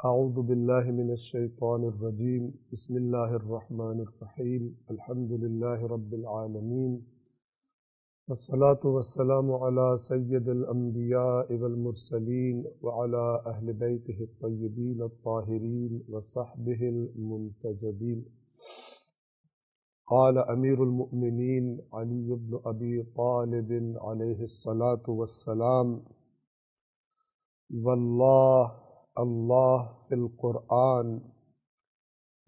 اعوذ باللہ من الشیطان الرجیم بسم اللہ الرحمن الرحیم الحمد للہ رب العالمین والصلاة والسلام علی سید الانبیاء والمرسلین وعلی اہل بیتہ الطیبین الطاہرین وصحبہ المنتجبین۔ قال امیر المؤمنین علی بن ابی طالب علیہ الصلاة والسلام واللہ اللہ فی القرآن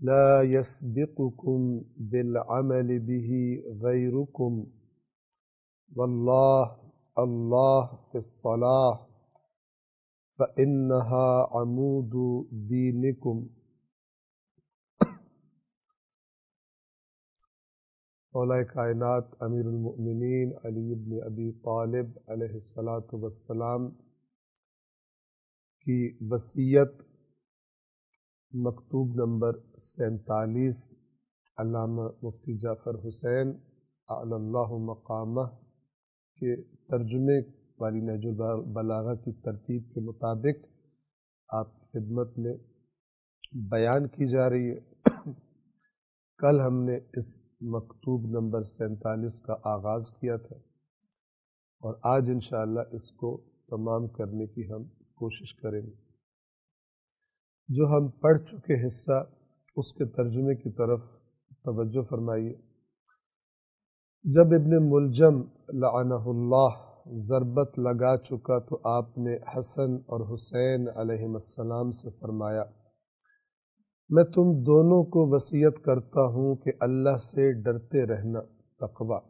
لا يسبقكم بالعمل به غیرکم واللہ اللہ فی الصلاة فإنها عمود دینکم۔ مولا کائنات امیر المؤمنین علی بن ابی طالب علیہ الصلاۃ والسلام کی وصیت مکتوب نمبر 47 علامہ مفتی جعفر حسین اعلی اللہ مقامہ کے ترجمے والی نہج البلاغہ کی ترتیب کے مطابق آپ کی خدمت میں بیان کی جا رہی ہے۔ کل ہم نے اس مکتوب نمبر 47 کا آغاز کیا تھا اور آج انشاءاللہ اس کو تمام کرنے کی ہم کوشش کریں گے۔ جو ہم پڑھ چکے حصہ اس کے ترجمے کی طرف توجہ فرمائیے۔ جب ابن ملجم لعنہ اللہ ضربت لگا چکا تو آپ نے حسن اور حسین علیہم السلام سے فرمایا، میں تم دونوں کو وصیت کرتا ہوں کہ اللہ سے ڈرتے رہنا، تقوی،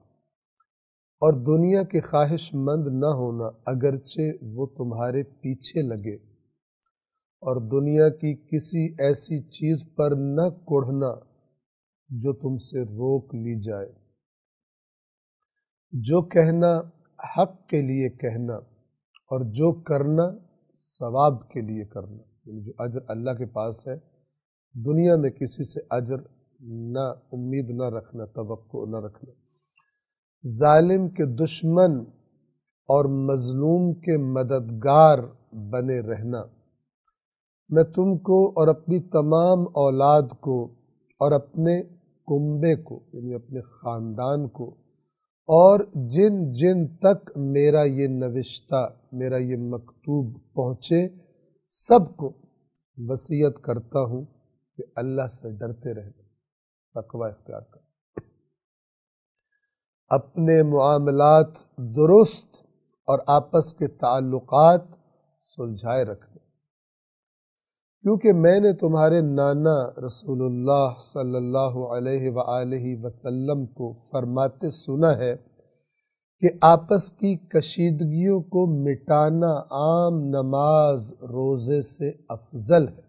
اور دنیا کے خواہش مند نہ ہونا اگرچہ وہ تمہارے پیچھے لگے، اور دنیا کی کسی ایسی چیز پر نہ کوڑھنا جو تم سے روک لی جائے۔ جو کہنا حق کے لیے کہنا اور جو کرنا ثواب کے لیے کرنا، یعنی جو اجر اللہ کے پاس ہے، دنیا میں کسی سے اجر نہ امید نہ رکھنا، توقع نہ رکھنا۔ ظالم کے دشمن اور مظلوم کے مددگار بنے رہنا۔ میں تم کو اور اپنی تمام اولاد کو اور اپنے کنبے کو یعنی اپنے خاندان کو اور جن جن تک میرا یہ نوشتہ، میرا یہ مکتوب پہنچے، سب کو وصیت کرتا ہوں کہ اللہ سے ڈرتے رہنا، تقوی اختیار کرنا، اپنے معاملات درست اور آپس کے تعلقات سلجھائے رکھنے، کیونکہ میں نے تمہارے نانا رسول اللہ صلی اللہ علیہ وآلہ وسلم کو فرماتے سنا ہے کہ آپس کی کشیدگیوں کو مٹانا عام نماز روزے سے افضل ہے۔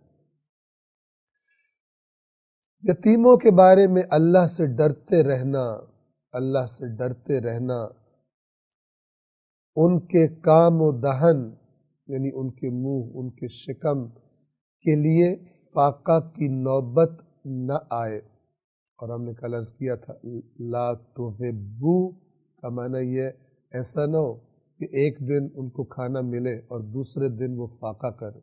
یتیموں کے بارے میں اللہ سے ڈرتے رہنا، اللہ سے ڈرتے رہنا، ان کے کام و دہن یعنی ان کے منہ، ان کے شکم کے لیے فاقہ کی نوبت نہ آئے۔ اور ہم نے کل عرض کیا تھا لا تغبو کا معنی یہ ایسا نہ ہو کہ ایک دن ان کو کھانا ملے اور دوسرے دن وہ فاقہ کرے۔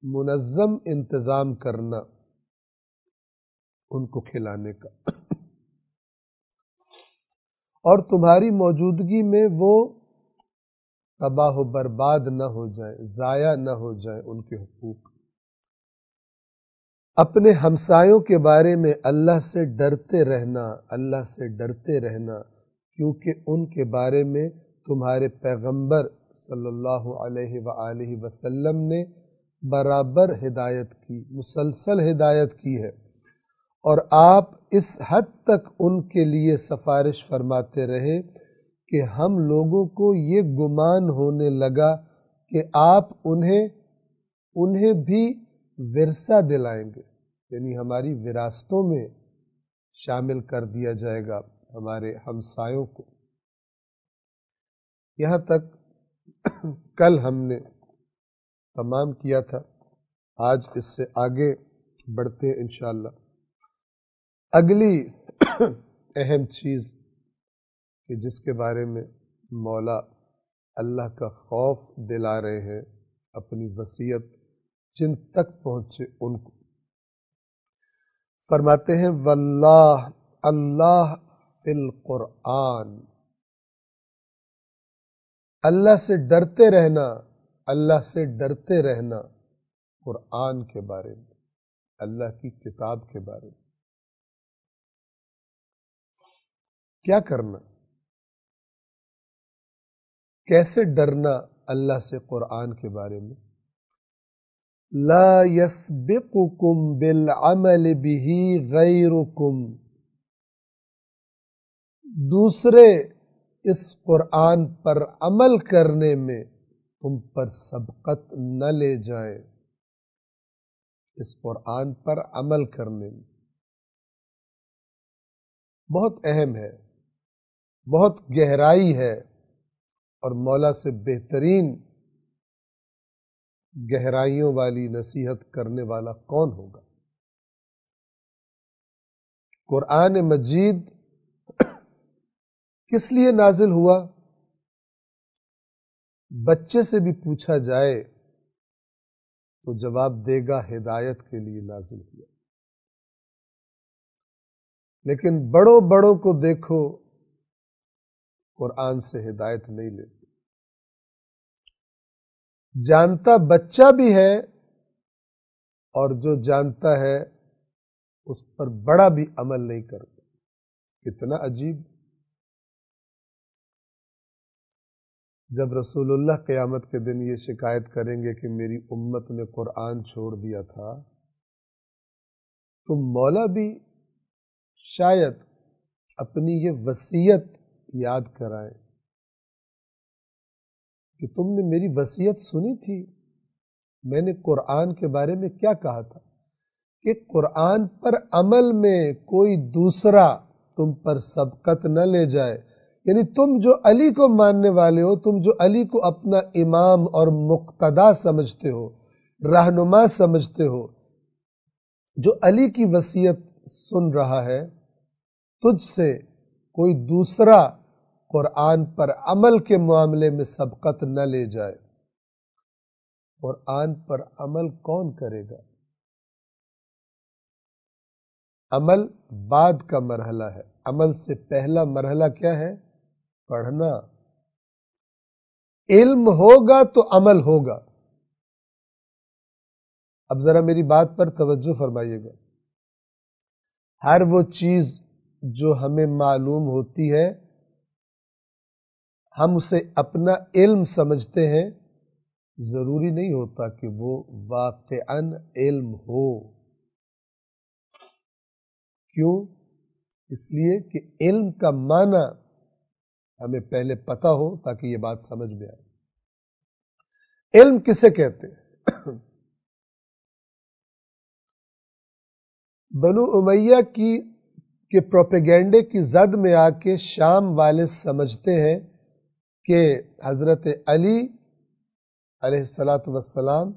منظم انتظام کرنا ان کو کھلانے کا، اور تمہاری موجودگی میں وہ تباہ و برباد نہ ہو جائیں، ضائع نہ ہو جائیں ان کے حقوق۔ اپنے ہمسایوں کے بارے میں اللہ سے ڈرتے رہنا، اللہ سے ڈرتے رہنا، کیونکہ ان کے بارے میں تمہارے پیغمبر صلی اللہ علیہ وآلہ وسلم نے برابر ہدایت کی، مسلسل ہدایت کی ہے، اور آپ اس حد تک ان کے لیے سفارش فرماتے رہے کہ ہم لوگوں کو یہ گمان ہونے لگا کہ آپ انہیں بھی ورثہ دلائیں گے، یعنی ہماری وراثتوں میں شامل کر دیا جائے گا ہمارے ہمسایوں کو۔ یہاں تک کل ہم نے تمام کیا تھا، آج اس سے آگے بڑھتے ہیں انشاءاللہ۔ اگلی اہم چیز کہ جس کے بارے میں مولا اللہ کا خوف دلا رہے ہیں اپنی وصیت جن تک پہنچے ان کو۔ فرماتے ہیں واللہ، اللہ فی القرآن، اللہ سے ڈرتے رہنا، اللہ سے ڈرتے رہنا قرآن کے بارے میں، اللہ کی کتاب کے بارے میں۔ کیا کرنا، کیسے ڈرنا اللہ سے قرآن کے بارے میں؟ لا یسبقکم بالعمل بہ غیرکم، دوسرے اس قرآن پر عمل کرنے میں تم پر سبقت نہ لے جائیں، اس قرآن پر عمل کرنے میں۔ بہت اہم ہے، بہت گہرائی ہے، اور مولا سے بہترین گہرائیوں والی نصیحت کرنے والا کون ہوگا؟ قرآن مجید کس لیے نازل ہوا؟ بچے سے بھی پوچھا جائے تو جواب دے گا ہدایت کے لیے نازل ہوا۔ لیکن بڑوں کو دیکھو، قرآن سے ہدایت نہیں لیتے۔ جانتا بچہ بھی ہے، اور جو جانتا ہے اس پر بڑا بھی عمل نہیں کرتا۔ کتنا عجیب! جب رسول اللہ قیامت کے دن یہ شکایت کریں گے کہ میری امت نے قرآن چھوڑ دیا تھا، تو مولا بھی شاید اپنی یہ وصیت یاد کرائیں کہ تم نے میری وصیت سنی تھی، میں نے قرآن کے بارے میں کیا کہا تھا کہ قرآن پر عمل میں کوئی دوسرا تم پر سبقت نہ لے جائے۔ یعنی تم جو علی کو ماننے والے ہو، تم جو علی کو اپنا امام اور مقتدا سمجھتے ہو، رہنما سمجھتے ہو، جو علی کی وصیت سن رہا ہے، تجھ سے کوئی دوسرا قرآن پر عمل کے معاملے میں سبقت نہ لے جائے۔ قرآن پر عمل کون کرے گا؟ عمل بعد کا مرحلہ ہے، عمل سے پہلا مرحلہ کیا ہے؟ پڑھنا۔ علم ہوگا تو عمل ہوگا۔ اب ذرا میری بات پر توجہ فرمائیے گا۔ ہر وہ چیز جو ہمیں معلوم ہوتی ہے، ہم اسے اپنا علم سمجھتے ہیں، ضروری نہیں ہوتا کہ وہ واقعاً علم ہو۔ کیوں؟ اس لیے کہ علم کا معنی ہمیں پہلے پتہ ہو تاکہ یہ بات سمجھ میں آئے۔ علم کسے کہتے ہیں؟ بنو امیہ کے پروپیگنڈے کی زد میں آ کے شام والے سمجھتے ہیں کہ حضرت علی علیہ السلام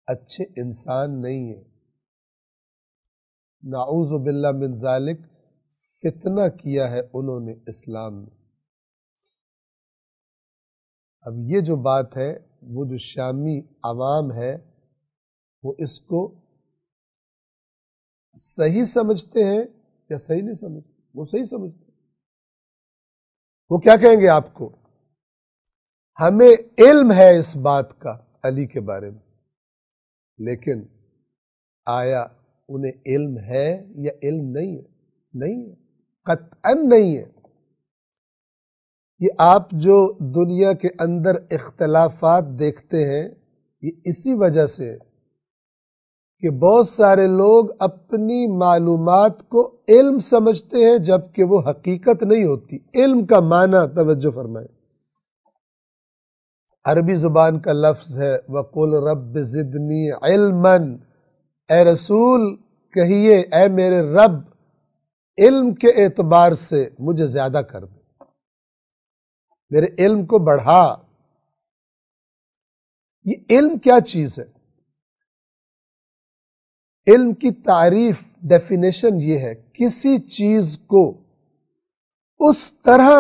اچھے انسان نہیں ہیں۔ نعوذ باللہ من ذالک، فتنہ کیا ہے انہوں نے اسلام میں۔ اب یہ جو بات ہے، وہ جو شامی عوام ہے، وہ اس کو صحیح سمجھتے ہیں یا صحیح نہیں سمجھتے؟ وہ صحیح سمجھتے ہیں۔ وہ کیا کہیں گے آپ کو؟ ہمیں علم ہے اس بات کا علی کے بارے میں، لیکن آیا انہیں علم ہے یا علم نہیں ہے؟ نہیں ہے، قطعاً نہیں ہے۔ یہ آپ جو دنیا کے اندر اختلافات دیکھتے ہیں، یہ اسی وجہ سے کہ بہت سارے لوگ اپنی معلومات کو علم سمجھتے ہیں جبکہ وہ حقیقت نہیں ہوتی۔ علم کا معنی توجہ فرمائیں، عربی زبان کا لفظ ہے وَقُلْ رَبِّ زِدْنِي عِلْمًا، اے رسول کہیے اے میرے رب علم کے اعتبار سے مجھے زیادہ کر دے، میرے علم کو بڑھا۔ یہ علم کیا چیز ہے؟ علم کی تعریف، ڈیفینیشن یہ ہے، کسی چیز کو اس طرح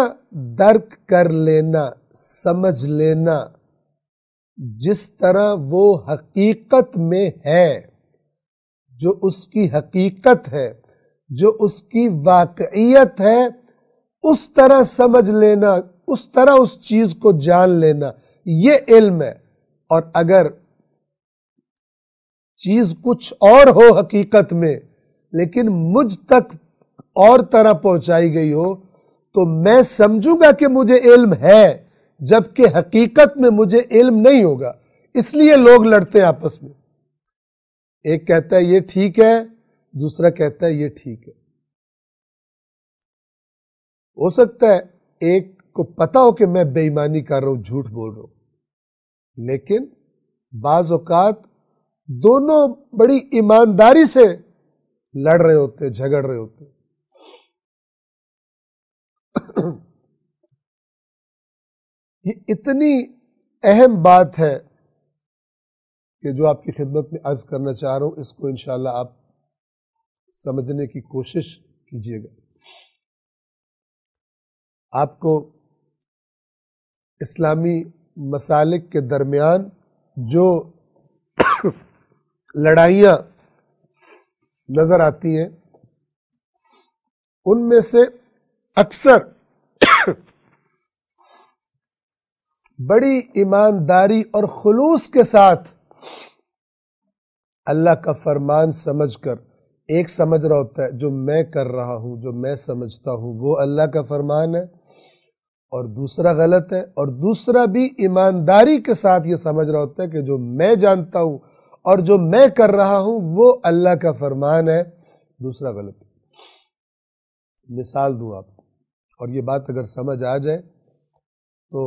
درک کر لینا، سمجھ لینا جس طرح وہ حقیقت میں ہے، جو اس کی حقیقت ہے، جو اس کی واقعیت ہے، اس طرح سمجھ لینا، اس طرح اس چیز کو جان لینا، یہ علم ہے۔ اور اگر چیز کچھ اور ہو حقیقت میں لیکن مجھ تک اور طرح پہنچائی گئی ہو تو میں سمجھوں گا کہ مجھے علم ہے، جبکہ حقیقت میں مجھے علم نہیں ہوگا۔ اس لیے لوگ لڑتے ہیں آپس میں، ایک کہتا ہے یہ ٹھیک ہے، دوسرا کہتا ہے یہ ٹھیک ہے۔ ہو سکتا ہے ایک کو پتا ہو کہ میں بے ایمانی کر رہا ہوں، جھوٹ بول رہا ہوں، لیکن بعض اوقات دونوں بڑی ایمانداری سے لڑ رہے ہوتے ہیں، جھگڑ رہے ہوتے ہیں۔ یہ اتنی اہم بات ہے کہ جو آپ کی خدمت میں عرض کرنا چاہ رہا ہوں، اس کو انشاءاللہ آپ سمجھنے کی کوشش کیجیے گا۔ آپ کو اسلامی مسالک کے درمیان جو لڑائیاں نظر آتی ہیں، ان میں سے اکثر بڑی ایمانداری اور خلوص کے ساتھ اللہ کا فرمان سمجھ کر ایک سمجھ رہا ہوتا ہے جو میں کر رہا ہوں، جو میں سمجھتا ہوں وہ اللہ کا فرمان ہے، اور دوسرا غلط ہے، اور دوسرا بھی ایمانداری کے ساتھ یہ سمجھ رہا ہوتا ہے کہ جو میں جانتا ہوں اور جو میں کر رہا ہوں وہ اللہ کا فرمان ہے، دوسرا غلط ہے۔ مثال دوں آپ کو، اور یہ بات اگر سمجھ آ جائے تو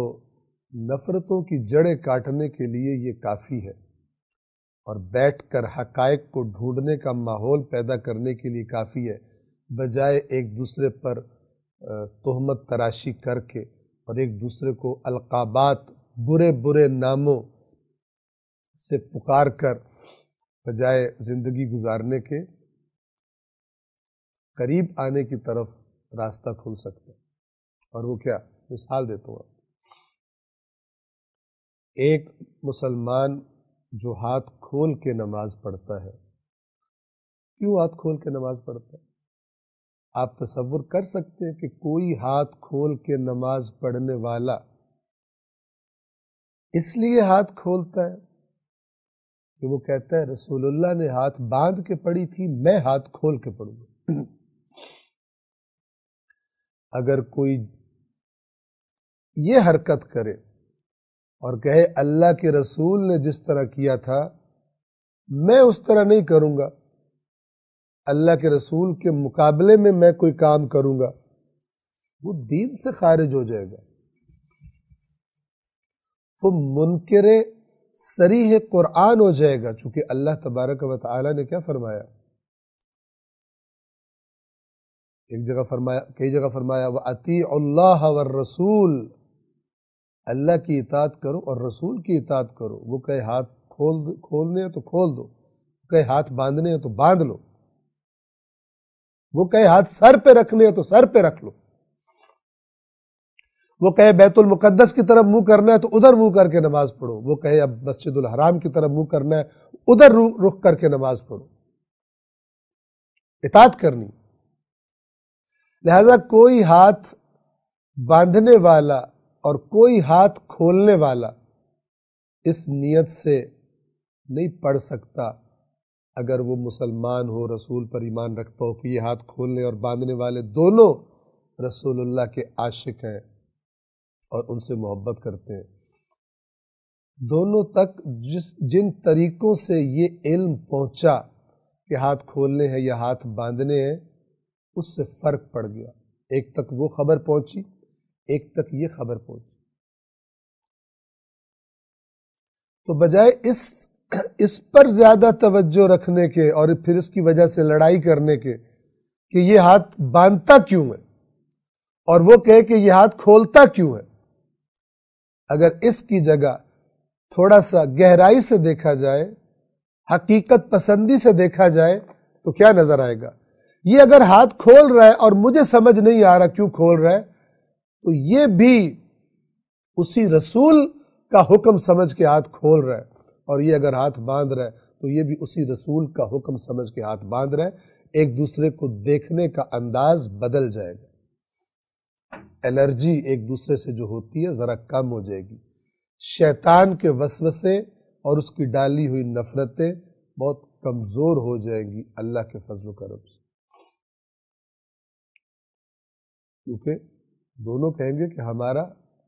نفرتوں کی جڑیں کاٹنے کے لیے یہ کافی ہے، اور بیٹھ کر حقائق کو ڈھونڈنے کا ماحول پیدا کرنے کے لیے کافی ہے، بجائے ایک دوسرے پر تہمت تراشی کر کے اور ایک دوسرے کو القابات، برے برے ناموں سے پکار کر بجائے زندگی گزارنے کے قریب آنے کی طرف راستہ کھل سکتا ہے۔ اور وہ کیا؟ مثال دیتا ہوں۔ ایک مسلمان جو ہاتھ کھول کے نماز پڑھتا ہے، کیوں ہاتھ کھول کے نماز پڑھتا ہے؟ آپ تصور کر سکتے ہیں کہ کوئی ہاتھ کھول کے نماز پڑھنے والا اس لیے ہاتھ کھولتا ہے کہ وہ کہتا ہے رسول اللہ نے ہاتھ باندھ کے پڑھی تھی، میں ہاتھ کھول کے پڑھوں گا۔ اگر کوئی یہ حرکت کرے اور کہے اللہ کے رسول نے جس طرح کیا تھا میں اس طرح نہیں کروں گا، اللہ کے رسول کے مقابلے میں میں کوئی کام کروں گا، وہ دین سے خارج ہو جائے گا، وہ منکر صریح قرآن ہو جائے گا۔ چونکہ اللہ تبارک و تعالی نے کیا فرمایا؟ ایک جگہ فرمایا، کئی جگہ فرمایا وَأَطِيعُوا اللَّهَ وَالرَّسُولَ، اللہ کی اطاعت کرو اور رسول کی اطاعت کرو۔ وہ کہے ہاتھ کھولنے ہیں تو کھول دو، کہے ہاتھ باندھنے ہیں تو باندھ لو، وہ کہے ہاتھ سر پہ رکھنے ہیں تو سر پہ رکھ لو، وہ کہے بیت المقدس کی طرف منہ کرنا ہے تو ادھر منہ کر کے نماز پڑھو، وہ کہے اب مسجد الحرام کی طرف منہ کرنا ہے ادھر رخ کر کے نماز پڑھو، اطاعت کرنی۔ لہذا کوئی ہاتھ باندھنے والا اور کوئی ہاتھ کھولنے والا اس نیت سے نہیں پڑھ سکتا اگر وہ مسلمان ہو، رسول پر ایمان رکھتا ہو کہ یہ ہاتھ کھولنے اور باندھنے والے دونوں رسول اللہ کے عاشق ہیں اور ان سے محبت کرتے ہیں۔ دونوں تک جن طریقوں سے یہ علم پہنچا کہ ہاتھ کھولنے ہیں یا ہاتھ باندھنے ہیں، اس سے فرق پڑ گیا۔ ایک تک وہ خبر پہنچی، ایک تک یہ خبر پہنچی۔ تو بجائے اس پر زیادہ توجہ رکھنے کے اور پھر اس کی وجہ سے لڑائی کرنے کے کہ یہ ہاتھ باندھتا کیوں ہے اور وہ کہے کہ یہ ہاتھ کھولتا کیوں ہے، اگر اس کی جگہ تھوڑا سا گہرائی سے دیکھا جائے، حقیقت پسندی سے دیکھا جائے تو کیا نظر آئے گا؟ یہ اگر ہاتھ کھول رہا ہے اور مجھے سمجھ نہیں آ رہا کیوں کھول رہا ہے، تو یہ بھی اسی رسول کا حکم سمجھ کے ہاتھ کھول رہا ہے، اور یہ اگر ہاتھ باندھ رہا ہے تو یہ بھی اسی رسول کا حکم سمجھ کے ہاتھ باندھ رہا ہے۔ ایک دوسرے کو دیکھنے کا انداز بدل جائے گا، الرجی ایک دوسرے سے جو ہوتی ہے ذرا کم ہو جائے گی، شیطان کے وسوسے اور اس کی ڈالی ہوئی نفرتیں بہت کمزور ہو جائیں گی اللہ کے فضل و کرم سے، کیونکہ دونوں کہیں گے کہ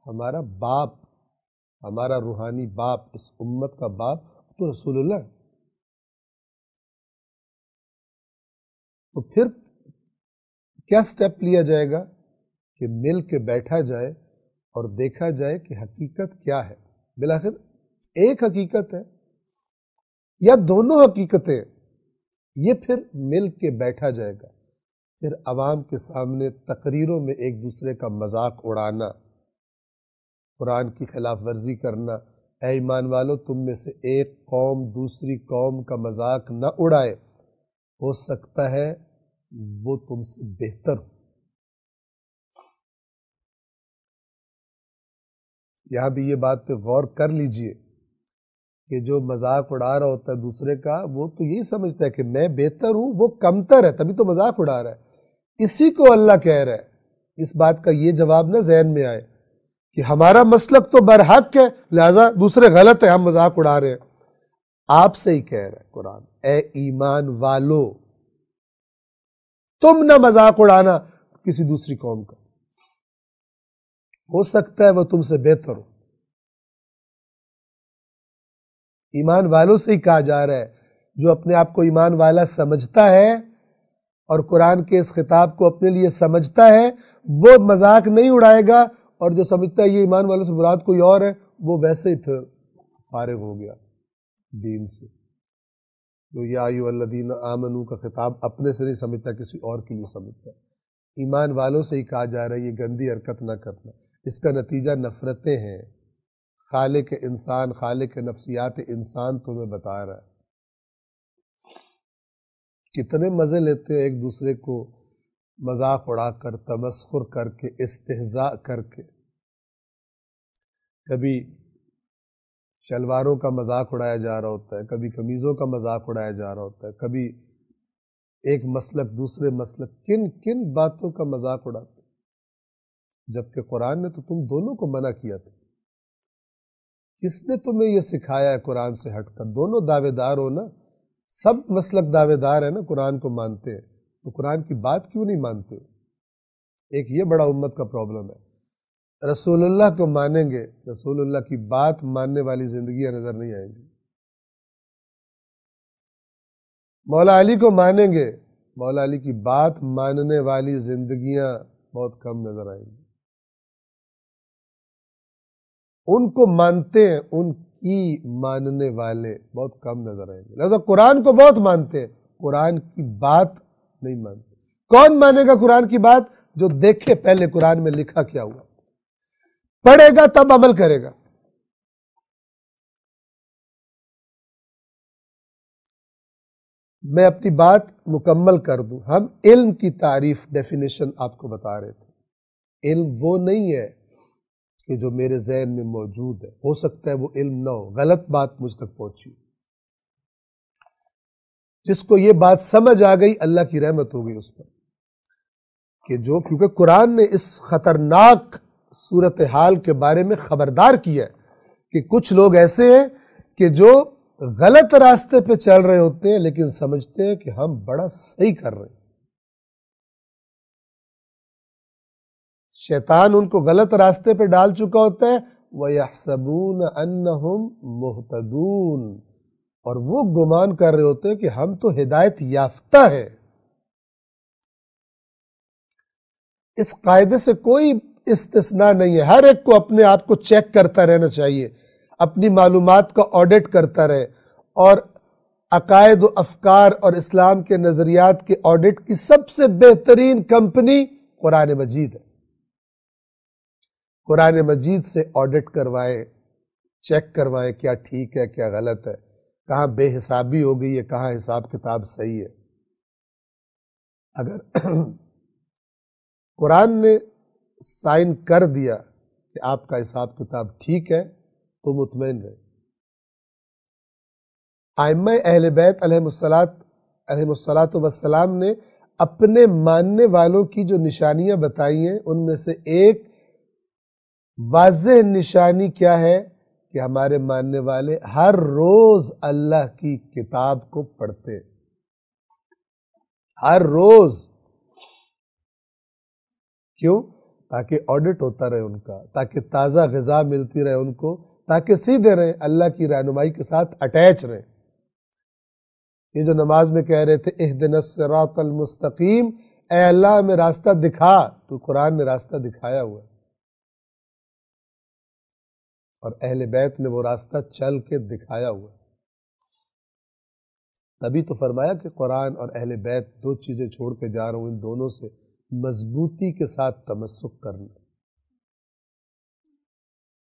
ہمارا باپ، ہمارا روحانی باپ، اس امت کا باپ تو رسول اللہ ہے۔ تو پھر کیا سٹیپ لیا جائے گا کہ مل کے بیٹھا جائے اور دیکھا جائے کہ حقیقت کیا ہے۔ بالآخر ایک حقیقت ہے یا دونوں حقیقتیں، یہ پھر مل کے بیٹھا جائے گا۔ پھر عوام کے سامنے تقریروں میں ایک دوسرے کا مذاق اڑانا، قرآن کی خلاف ورزی کرنا، اے ایمان والو تم میں سے ایک قوم دوسری قوم کا مذاق نہ اڑائے، ہو سکتا ہے وہ تم سے بہتر ہو۔ یہاں بھی یہ بات پہ غور کر لیجئے کہ جو مذاق اڑا رہا ہوتا ہے دوسرے کا، وہ تو یہی سمجھتا ہے کہ میں بہتر ہوں، وہ کمتر ہے، تبھی تو مذاق اڑا رہا ہے۔ اسی کو اللہ کہہ رہا ہے، اس بات کا یہ جواب نہ ذہن میں آئے کہ ہمارا مسلک تو برحق ہے لہذا دوسرے غلط ہے، ہم مذاق اڑا رہے ہیں۔ آپ سے ہی کہہ رہا ہے قرآن، اے ایمان والو تم نہ مذاق اڑانا کسی دوسری قوم کا، ہو سکتا ہے وہ تم سے بہتر ہو۔ ایمان والوں سے ہی کہا جا رہا ہے، جو اپنے آپ کو ایمان والا سمجھتا ہے اور قرآن کے اس خطاب کو اپنے لیے سمجھتا ہے، وہ مذاق نہیں اڑائے گا، اور جو سمجھتا ہے یہ ایمان والوں سے مراد کوئی اور ہے، وہ ویسے ہی پھر فارغ ہو گیا دین سے۔ جو یا ایھا الذین آمنو کا خطاب اپنے سے نہیں سمجھتا، کسی اور کے لیے سمجھتا ہے۔ ایمان والوں سے ہی کہا جا رہا ہے یہ گندی حرکت نہ کرنا، اس کا نتیجہ نفرتیں ہیں۔ خالق انسان، خالق نفسیات انسان تمہیں بتا رہا ہے۔ کتنے مزے لیتے ہیں ایک دوسرے کو مذاق اڑا کر، تمسخر کر کے، استہزاء کر کے۔ کبھی شلواروں کا مذاق اڑایا جا رہا ہوتا ہے، کبھی قمیضوں کا مذاق اڑایا جا رہا ہوتا ہے، کبھی ایک مسلک دوسرے مسلک، کن کن باتوں کا مذاق اڑاتے ہیں، جبکہ قرآن نے تو تم دونوں کو منع کیا تھا۔ کس نے تمہیں یہ سکھایا ہے قرآن سے ہٹ کر؟ دونوں دعوے دار ہو نا، سب مسلک دعوے دار ہیں نا، قرآن کو مانتے ہیں، تو قرآن کی بات کیوں نہیں مانتے؟ ایک یہ بڑا امت کا پرابلم ہے۔ رسول اللہ کو مانیں گے، رسول اللہ کی بات ماننے والی زندگیاں نظر نہیں آئیں گی۔ مولا علی کو مانیں گے، مولا علی کی بات ماننے والی زندگیاں بہت کم نظر آئیں گی۔ ان کو مانتے ہیں، ان کی ماننے والے بہت کم نظر آئیں گے۔ لہذا قرآن کو بہت مانتے ہیں، قرآن کی بات نہیں مانتے۔ کون مانے گا قرآن کی بات؟ جو دیکھے پہلے قرآن میں لکھا کیا ہوا، پڑھے گا تب عمل کرے گا۔ میں اپنی بات مکمل کر دوں۔ ہم علم کی تعریف، ڈیفینیشن آپ کو بتا رہے تھے۔ علم وہ نہیں ہے کہ جو میرے ذہن میں موجود ہے، ہو سکتا ہے وہ علم نہ ہو، غلط بات مجھ تک پہنچی، جس کو یہ بات سمجھ آ گئی اللہ کی رحمت ہو گئی اس پر، کہ جو کیونکہ قرآن نے اس خطرناک صورتحال کے بارے میں خبردار کیا ہے کہ کچھ لوگ ایسے ہیں کہ جو غلط راستے پہ چل رہے ہوتے ہیں لیکن سمجھتے ہیں کہ ہم بڑا صحیح کر رہے ہیں۔ شیطان ان کو غلط راستے پہ ڈال چکا ہوتا ہے، وَيَحْسَبُونَ أَنَّهُمْ مُهْتَدُونَ، اور وہ گمان کر رہے ہوتے ہیں کہ ہم تو ہدایت یافتہ ہیں۔ اس قاعدے سے کوئی استثناء نہیں ہے، ہر ایک کو اپنے آپ کو چیک کرتا رہنا چاہیے، اپنی معلومات کا آڈٹ کرتا رہے، اور عقائد و افکار اور اسلام کے نظریات کے آڈٹ کی سب سے بہترین کمپنی قرآن مجید ہے۔ قرآن مجید سے آڈٹ کروائیں، چیک کروائیں کیا ٹھیک ہے کیا غلط ہے، کہاں بے حسابی ہو گئی ہے، کہاں حساب کتاب صحیح ہے۔ اگر قرآن نے سائن کر دیا کہ آپ کا حساب کتاب ٹھیک ہے، تو مطمئن رہے۔ ائمہ اہل بیت علیہ الصلاۃ والسلام نے اپنے ماننے والوں کی جو نشانیاں بتائی ہیں ان میں سے ایک واضح نشانی کیا ہے کہ ہمارے ماننے والے ہر روز اللہ کی کتاب کو پڑھتے، ہر روز۔ کیوں؟ تاکہ آڈٹ ہوتا رہے ان کا، تاکہ تازہ غذا ملتی رہے ان کو، تاکہ سیدھے رہیں، اللہ کی رہنمائی کے ساتھ اٹیچ رہیں۔ یہ جو نماز میں کہہ رہے تھے اہدنا الصراط المستقیم، اے اللہ ہمیں راستہ دکھا، تو قرآن نے راستہ دکھایا ہوا ہے، اور اہل بیت نے وہ راستہ چل کے دکھایا ہوا ہے۔ تبھی تو فرمایا کہ قرآن اور اہل بیت دو چیزیں چھوڑ کے جا رہا ہوں، ان دونوں سے مضبوطی کے ساتھ تمسک کرنا۔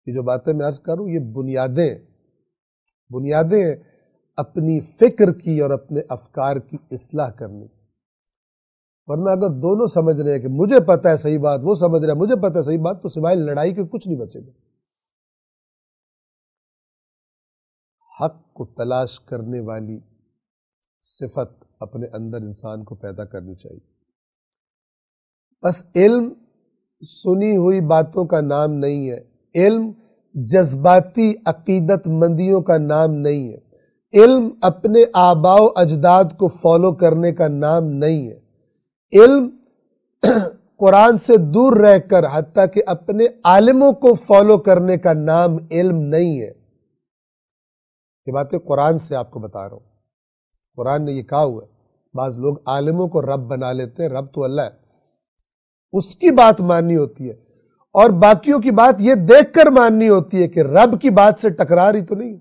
یہ جو باتیں میں عرض کروں یہ بنیادیں اپنی فکر کی اور اپنے افکار کی اصلاح کرنی۔ ورنہ اگر دونوں سمجھ رہے ہیں کہ مجھے پتہ ہے صحیح بات، وہ سمجھ رہا ہے مجھے پتہ ہے صحیح بات، تو سوائے لڑائی کے کچھ نہیں بچے گا۔ حق کو تلاش کرنے والی صفت اپنے اندر انسان کو پیدا کرنی چاہیے۔ بس علم سنی ہوئی باتوں کا نام نہیں ہے، علم جذباتی عقیدت مندیوں کا نام نہیں ہے، علم اپنے آباء و اجداد کو فالو کرنے کا نام نہیں ہے، علم قرآن سے دور رہ کر حتیٰ کہ اپنے عالموں کو فالو کرنے کا نام علم نہیں ہے۔ یہ باتیں قرآن سے آپ کو بتا رہا ہوں، قرآن نے یہ کہا ہوا ہے۔ بعض لوگ عالموں کو رب بنا لیتے ہیں، رب تو اللہ ہے، اس کی بات ماننی ہوتی ہے، اور باقیوں کی بات یہ دیکھ کر ماننی ہوتی ہے کہ رب کی بات سے ٹکرا رہی تو نہیں۔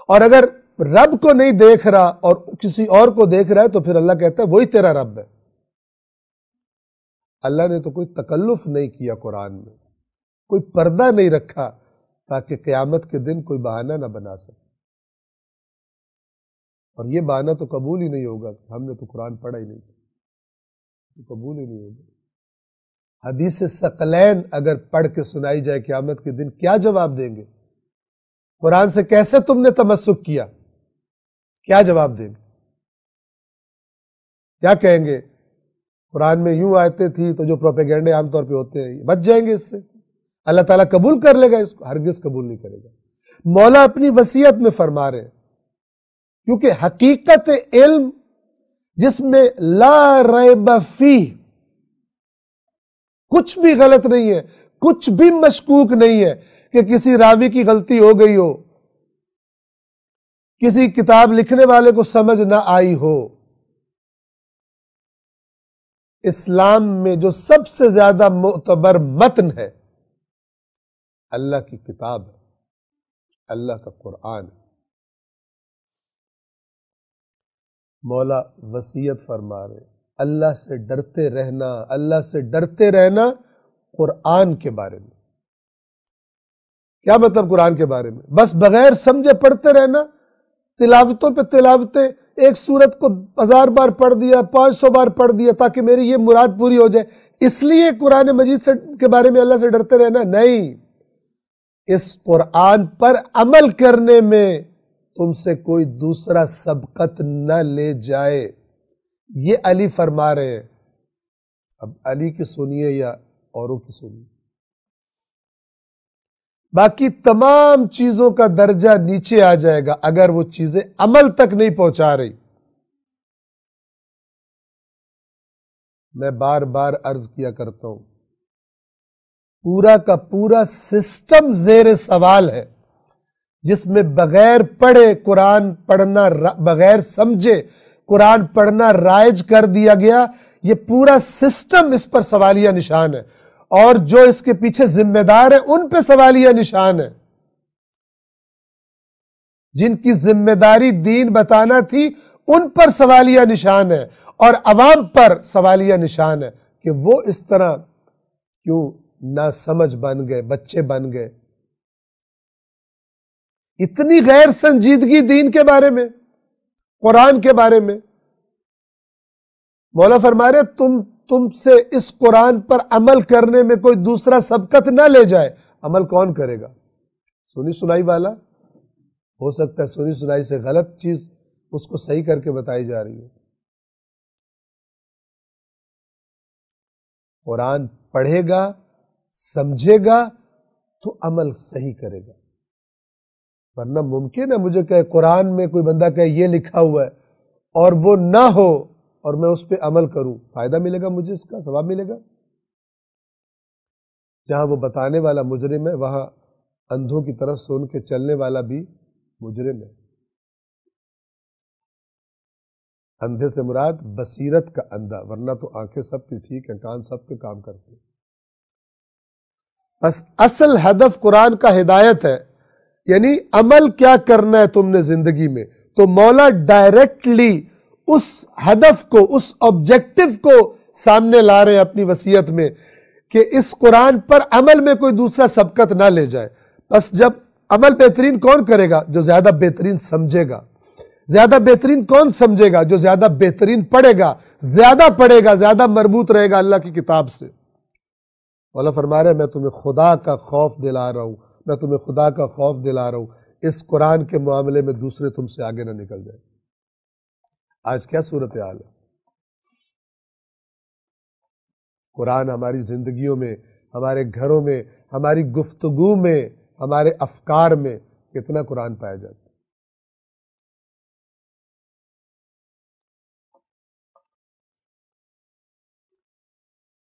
اور اگر رب کو نہیں دیکھ رہا اور کسی اور کو دیکھ رہا ہے تو پھر اللہ کہتا ہے وہی تیرا رب ہے۔ اللہ نے تو کوئی تکلف نہیں کیا قرآن میں، کوئی پردہ نہیں رکھا تاکہ قیامت کے دن کوئی بہانہ نہ بنا سکے۔ اور یہ بہانہ تو قبول ہی نہیں ہوگا کہ ہم نے تو قرآن پڑھا ہی نہیں تھا، تو قبول ہی نہیں ہوگا۔ حدیث ثقلین اگر پڑھ کے سنائی جائے قیامت کے دن کیا جواب دیں گے؟ قرآن سے کیسے تم نے تمسک کیا؟ کیا جواب دیں گے؟ کیا کہیں گے؟ قرآن میں یوں آیتیں تھی، تو جو پروپیگنڈے عام طور پہ ہوتے ہیں بچ جائیں گے اس سے، اللہ تعالیٰ قبول کر لے گا اس کو؟ ہرگز قبول نہیں کرے گا۔ مولا اپنی وصیت میں فرما رہے ہیں، کیونکہ حقیقت علم جس میں لا ریب فیہ، کچھ بھی غلط نہیں ہے، کچھ بھی مشکوک نہیں ہے کہ کسی راوی کی غلطی ہو گئی ہو، کسی کتاب لکھنے والے کو سمجھ نہ آئی ہو۔ اسلام میں جو سب سے زیادہ معتبر متن ہے اللہ کی کتاب ہے، اللہ کا قرآن ہے۔ مولا وصیت فرما رہے اللہ سے ڈرتے رہنا، اللہ سے ڈرتے رہنا قرآن کے بارے میں۔ کیا مطلب قرآن کے بارے میں؟ بس بغیر سمجھے پڑھتے رہنا، تلاوتوں پہ تلاوتیں، ایک سورت کو 1000 بار پڑھ دیا، 500 بار پڑھ دیا تاکہ میری یہ مراد پوری ہو جائے، اس لیے قرآن مجید کے بارے میں اللہ سے ڈرتے رہنا نہیں۔ اس قرآن پر عمل کرنے میں تم سے کوئی دوسرا سبقت نہ لے جائے، یہ علی فرما رہے ہیں۔ اب علی کی سنیے یا اوروں کی سنیے، باقی تمام چیزوں کا درجہ نیچے آ جائے گا اگر وہ چیزیں عمل تک نہیں پہنچا رہی۔ میں بار بار عرض کیا کرتا ہوں، پورا کا پورا سسٹم زیر سوال ہے، جس میں بغیر پڑھے قرآن پڑھنا، بغیر سمجھے قرآن پڑھنا رائج کر دیا گیا۔ یہ پورا سسٹم اس پر سوالیہ نشان ہے، اور جو اس کے پیچھے ذمہ دار ہیں ان پہ سوالیہ نشان ہے۔ جن کی ذمہ داری دین بتانا تھی ان پر سوالیہ نشان ہے، اور عوام پر سوالیہ نشان ہے کہ وہ اس طرح کیوں نہ سمجھ بن گئے، بچے بن گئے۔ اتنی غیر سنجیدگی دین کے بارے میں، قرآن کے بارے میں۔ مولا فرما رہے تم سے اس قرآن پر عمل کرنے میں کوئی دوسرا سبقت نہ لے جائے۔ عمل کون کرے گا؟ سنی سنائی والا ہو سکتا ہے سنی سنائی سے غلط چیز اس کو صحیح کر کے بتائی جا رہی ہے. قرآن پڑھے گا، سمجھے گا تو عمل صحیح کرے گا. ورنہ ممکن ہے مجھے کہ قرآن میں کوئی بندہ کہے یہ لکھا ہوا ہے اور وہ نہ ہو اور میں اس پہ عمل کروں، فائدہ ملے گا مجھے، اس کا ثواب ملے گا. جہاں وہ بتانے والا مجرم ہے وہاں اندھوں کی طرف سن کے چلنے والا بھی مجرم ہے. اندھے سے مراد بصیرت کا اندھا، ورنہ تو آنکھیں سب کی ٹھیک ہیں، کان سب کے کام کرتے ہیں. بس اصل ہدف قرآن کا ہدایت ہے، یعنی عمل کیا کرنا ہے تم نے زندگی میں. تو مولا ڈائریکٹلی اس ہدف کو، اس آبجیکٹو کو سامنے لا رہے ہیں اپنی وصیت میں کہ اس قرآن پر عمل میں کوئی دوسرا سبقت نہ لے جائے. بس جب عمل بہترین کون کرے گا؟ جو زیادہ بہترین سمجھے گا. زیادہ بہترین کون سمجھے گا؟ جو زیادہ بہترین پڑھے گا، زیادہ پڑھے گا، زیادہ مربوط رہے گا اللہ کی کتاب سے. مولا فرما رہے ہیں میں تمہیں خدا کا خوف دلا رہا ہوں، میں تمہیں خدا کا خوف دلا رہا ہوں، اس قرآن کے معاملے میں دوسرے تم سے آگے نہ نکل جائیں. آج کیا صورتحال ہے؟ قرآن ہماری زندگیوں میں، ہمارے گھروں میں، ہماری گفتگو میں، ہمارے افکار میں کتنا قرآن پایا جاتا ہے.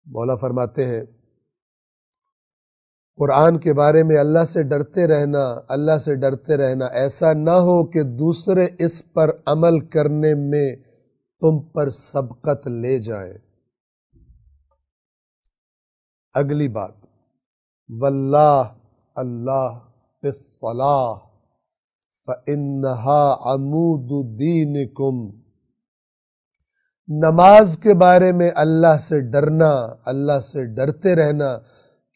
مولا فرماتے ہیں قرآن کے بارے میں اللہ سے ڈرتے رہنا، اللہ سے ڈرتے رہنا، ایسا نہ ہو کہ دوسرے اس پر عمل کرنے میں تم پر سبقت لے جائیں. اگلی بات، واللہ اللہ فی الصلاۃ فإنہا عمود دینکم. نماز کے بارے میں اللہ سے ڈرنا، اللہ سے ڈرتے رہنا،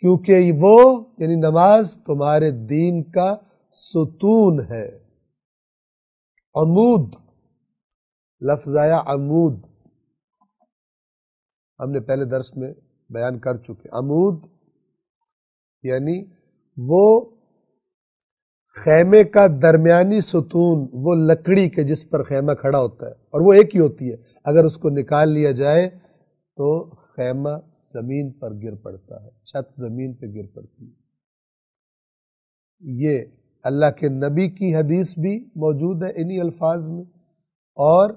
کیونکہ وہ یعنی نماز تمہارے دین کا ستون ہے. عمود لفظ آیا عمود، ہم نے پہلے درس میں بیان کر چکے. عمود یعنی وہ خیمے کا درمیانی ستون، وہ لکڑی کے جس پر خیمہ کھڑا ہوتا ہے، اور وہ ایک ہی ہوتی ہے. اگر اس کو نکال لیا جائے تو خیمہ زمین پر گر پڑتا ہے، چھت زمین پہ گر پڑتی ہے. یہ اللہ کے نبی کی حدیث بھی موجود ہے انہی الفاظ میں، اور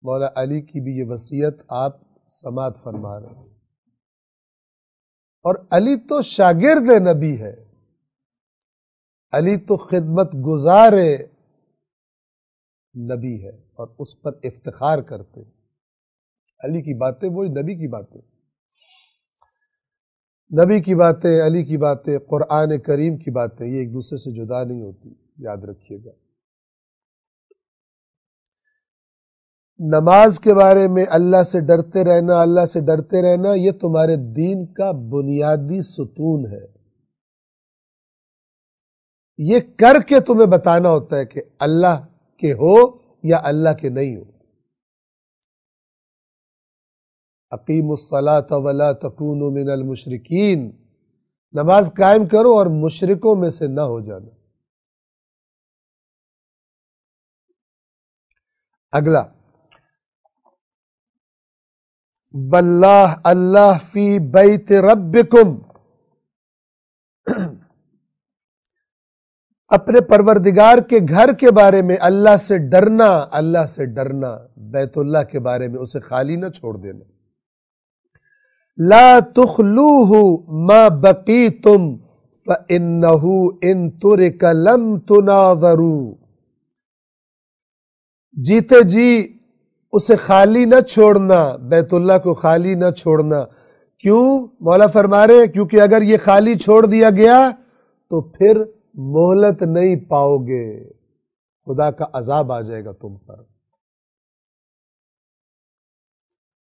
مولا علی کی بھی یہ وصیت آپ سماعت فرما رہے ہیں. اور علی تو شاگرد نبی ہے، علی تو خدمت گزار نبی ہے اور اس پر افتخار کرتے ہیں. علی کی باتیں وہی نبی کی باتیں، نبی کی باتیں، علی کی باتیں، قرآن کریم کی باتیں، یہ ایک دوسرے سے جدا نہیں ہوتی، یاد رکھیے گا. نماز کے بارے میں اللہ سے ڈرتے رہنا، اللہ سے ڈرتے رہنا، یہ تمہارے دین کا بنیادی ستون ہے. یہ کر کے تمہیں بتانا ہوتا ہے کہ اللہ کے ہو یا اللہ کے نہیں ہو. اقیموا الصلاۃ ولا تکونوا من المشرکین، نماز قائم کرو اور مشرکوں میں سے نہ ہو جانا. اگلا، واللہ اللہ فی بیت ربکم، اپنے پروردگار کے گھر کے بارے میں اللہ سے ڈرنا، اللہ سے ڈرنا، بیت اللہ کے بارے میں اسے خالی نہ چھوڑ دینا. لا تخلوہ ما بقیتم فإنہ ان ترک لم تناظروا، جیتے جی اسے خالی نہ چھوڑنا، بیت اللہ کو خالی نہ چھوڑنا. کیوں؟ مولا فرما رہے کیونکہ اگر یہ خالی چھوڑ دیا گیا تو پھر مہلت نہیں پاؤ گے، خدا کا عذاب آ جائے گا تم پر.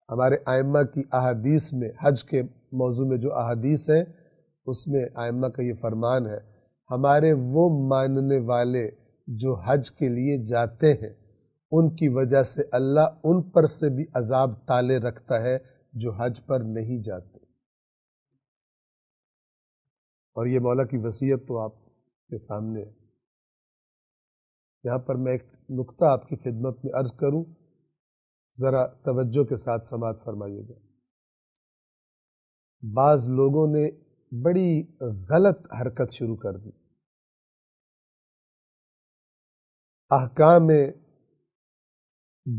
ہمارے ائمہ کی احادیث میں، حج کے موضوع میں جو احادیث ہیں اس میں ائمہ کا یہ فرمان ہے، ہمارے وہ ماننے والے جو حج کے لیے جاتے ہیں ان کی وجہ سے اللہ ان پر سے بھی عذاب ٹالے رکھتا ہے جو حج پر نہیں جاتے. اور یہ مولا کی وصیت تو آپ کے سامنے ہے۔ یہاں پر میں ایک نقطہ آپ کی خدمت میں عرض کروں، ذرا توجہ کے ساتھ سماعت فرمائیے گا۔ بعض لوگوں نے بڑی غلط حرکت شروع کر دی، احکام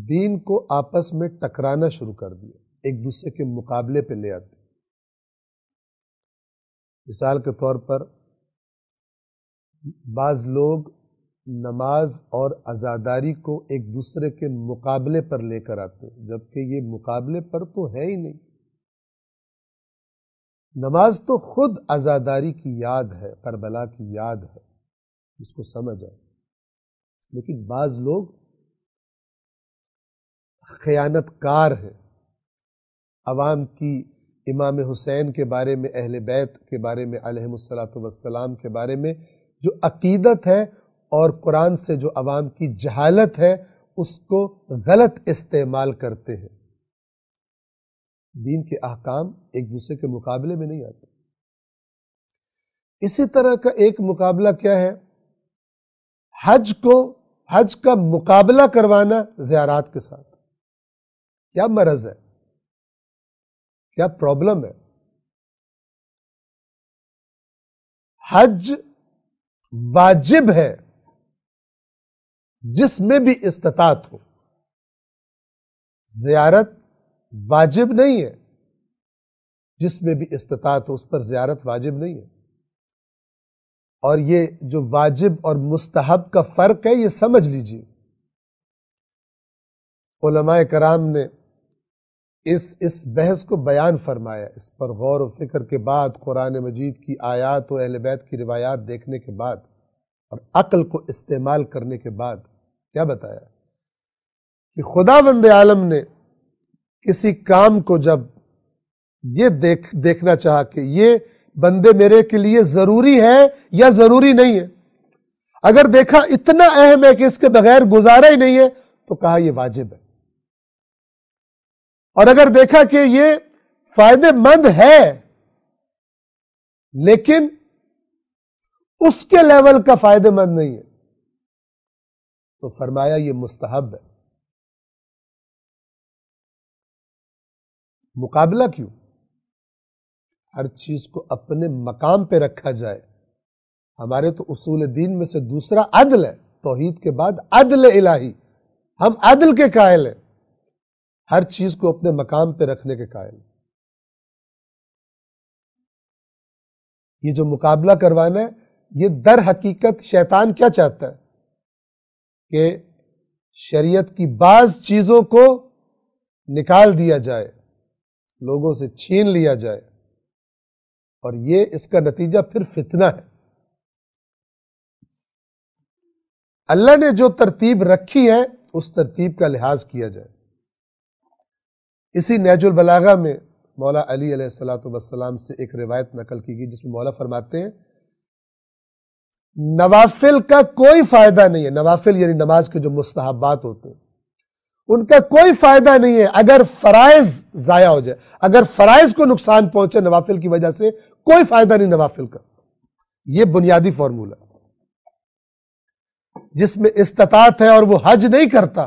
دین کو آپس میں ٹکرانا شروع کر دیا، ایک دوسرے کے مقابلے پہ لے آتے۔ مثال کے طور پر بعض لوگ نماز اور عزاداری کو ایک دوسرے کے مقابلے پر لے کر آتے ہیں، جبکہ یہ مقابلے پر تو ہے ہی نہیں۔ نماز تو خود عزاداری کی یاد ہے، کربلا کی یاد ہے، اس کو سمجھ آئے۔ لیکن بعض لوگ خیانت کار ہیں، عوام کی امام حسین کے بارے میں، اہل بیت کے بارے میں علیہم الصلاۃ والسلام کے بارے میں جو عقیدت ہے اور قرآن سے جو عوام کی جہالت ہے، اس کو غلط استعمال کرتے ہیں۔ دین کے احکام ایک دوسرے کے مقابلے میں نہیں آتے۔ اسی طرح کا ایک مقابلہ کیا ہے؟ حج کا مقابلہ کروانا زیارات کے ساتھ۔ کیا مرض ہے؟ کیا پرابلم ہے؟ حج واجب ہے جس میں بھی استطاعت ہو، زیارت واجب نہیں ہے جس میں بھی استطاعت ہو، اس پر زیارت واجب نہیں ہے۔ اور یہ جو واجب اور مستحب کا فرق ہے، یہ سمجھ لیجیے۔ علماء کرام نے اس بحث کو بیان فرمایا، اس پر غور و فکر کے بعد، قرآن مجید کی آیات و اہل بیت کی روایات دیکھنے کے بعد اور عقل کو استعمال کرنے کے بعد کیا بتایا کہ خداوند عالم نے کسی کام کو جب یہ دیکھنا چاہا کہ یہ بندے میرے کے لیے ضروری ہے یا ضروری نہیں ہے، اگر دیکھا اتنا اہم ہے کہ اس کے بغیر گزارا ہی نہیں ہے تو کہا یہ واجب ہے، اور اگر دیکھا کہ یہ فائدے مند ہے لیکن اس کے لیول کا فائدے مند نہیں ہے تو فرمایا یہ مستحب ہے۔ مقابلہ کیوں؟ ہر چیز کو اپنے مقام پہ رکھا جائے۔ ہمارے تو اصول دین میں سے دوسرا عدل ہے، توحید کے بعد عدل الہی، ہم عدل کے قائل ہیں، ہر چیز کو اپنے مقام پہ رکھنے کے قائل ہیں۔ یہ جو مقابلہ کروانا ہے، یہ در حقیقت شیطان کیا چاہتا ہے کہ شریعت کی بعض چیزوں کو نکال دیا جائے، لوگوں سے چھین لیا جائے، اور یہ اس کا نتیجہ پھر فتنہ ہے۔ اللہ نے جو ترتیب رکھی ہے اس ترتیب کا لحاظ کیا جائے۔ اسی نہج البلاغہ میں مولا علی علیہ السلام سے ایک روایت نقل کی گئی جس میں مولا فرماتے ہیں نوافل کا کوئی فائدہ نہیں ہے، نوافل یعنی نماز کے جو مستحبات ہوتے ہیں ان کا کوئی فائدہ نہیں ہے اگر فرائض ضائع ہو جائے، اگر فرائض کو نقصان پہنچے نوافل کی وجہ سے، کوئی فائدہ نہیں نوافل کا۔ یہ بنیادی فارمولہ جس میں استطاعت ہے اور وہ حج نہیں کرتا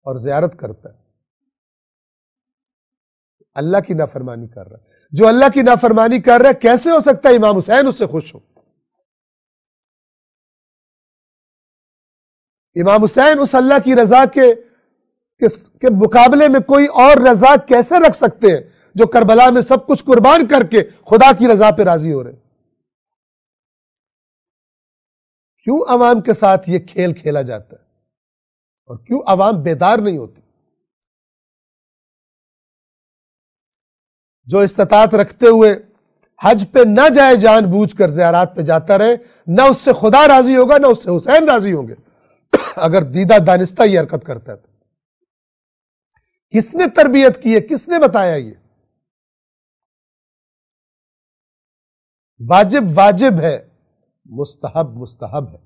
اور زیارت کرتا ہے، اللہ کی نافرمانی کر رہا ہے۔ جو اللہ کی نافرمانی کر رہا ہے، کیسے ہو سکتا ہے امام حسین اس سے خوش ہو؟ امام حسین اس اللہ کی رضا کے مقابلے میں کوئی اور رضا کیسے رکھ سکتے ہیں جو کربلا میں سب کچھ قربان کر کے خدا کی رضا پہ راضی ہو رہے ہیں؟ کیوں عوام کے ساتھ یہ کھیل کھیلا جاتا ہے اور کیوں عوام بیدار نہیں ہوتی؟ جو استطاعت رکھتے ہوئے حج پہ نہ جائے، جان بوجھ کر زیارات پہ جاتا رہے، نہ اس سے خدا راضی ہوگا نہ اس سے حسین راضی ہوں گے اگر دیدہ دانستہ یہ حرکت کرتا ہے تو۔ کس نے تربیت کی ہے؟ کس نے بتایا یہ؟ واجب واجب ہے، مستحب مستحب ہے،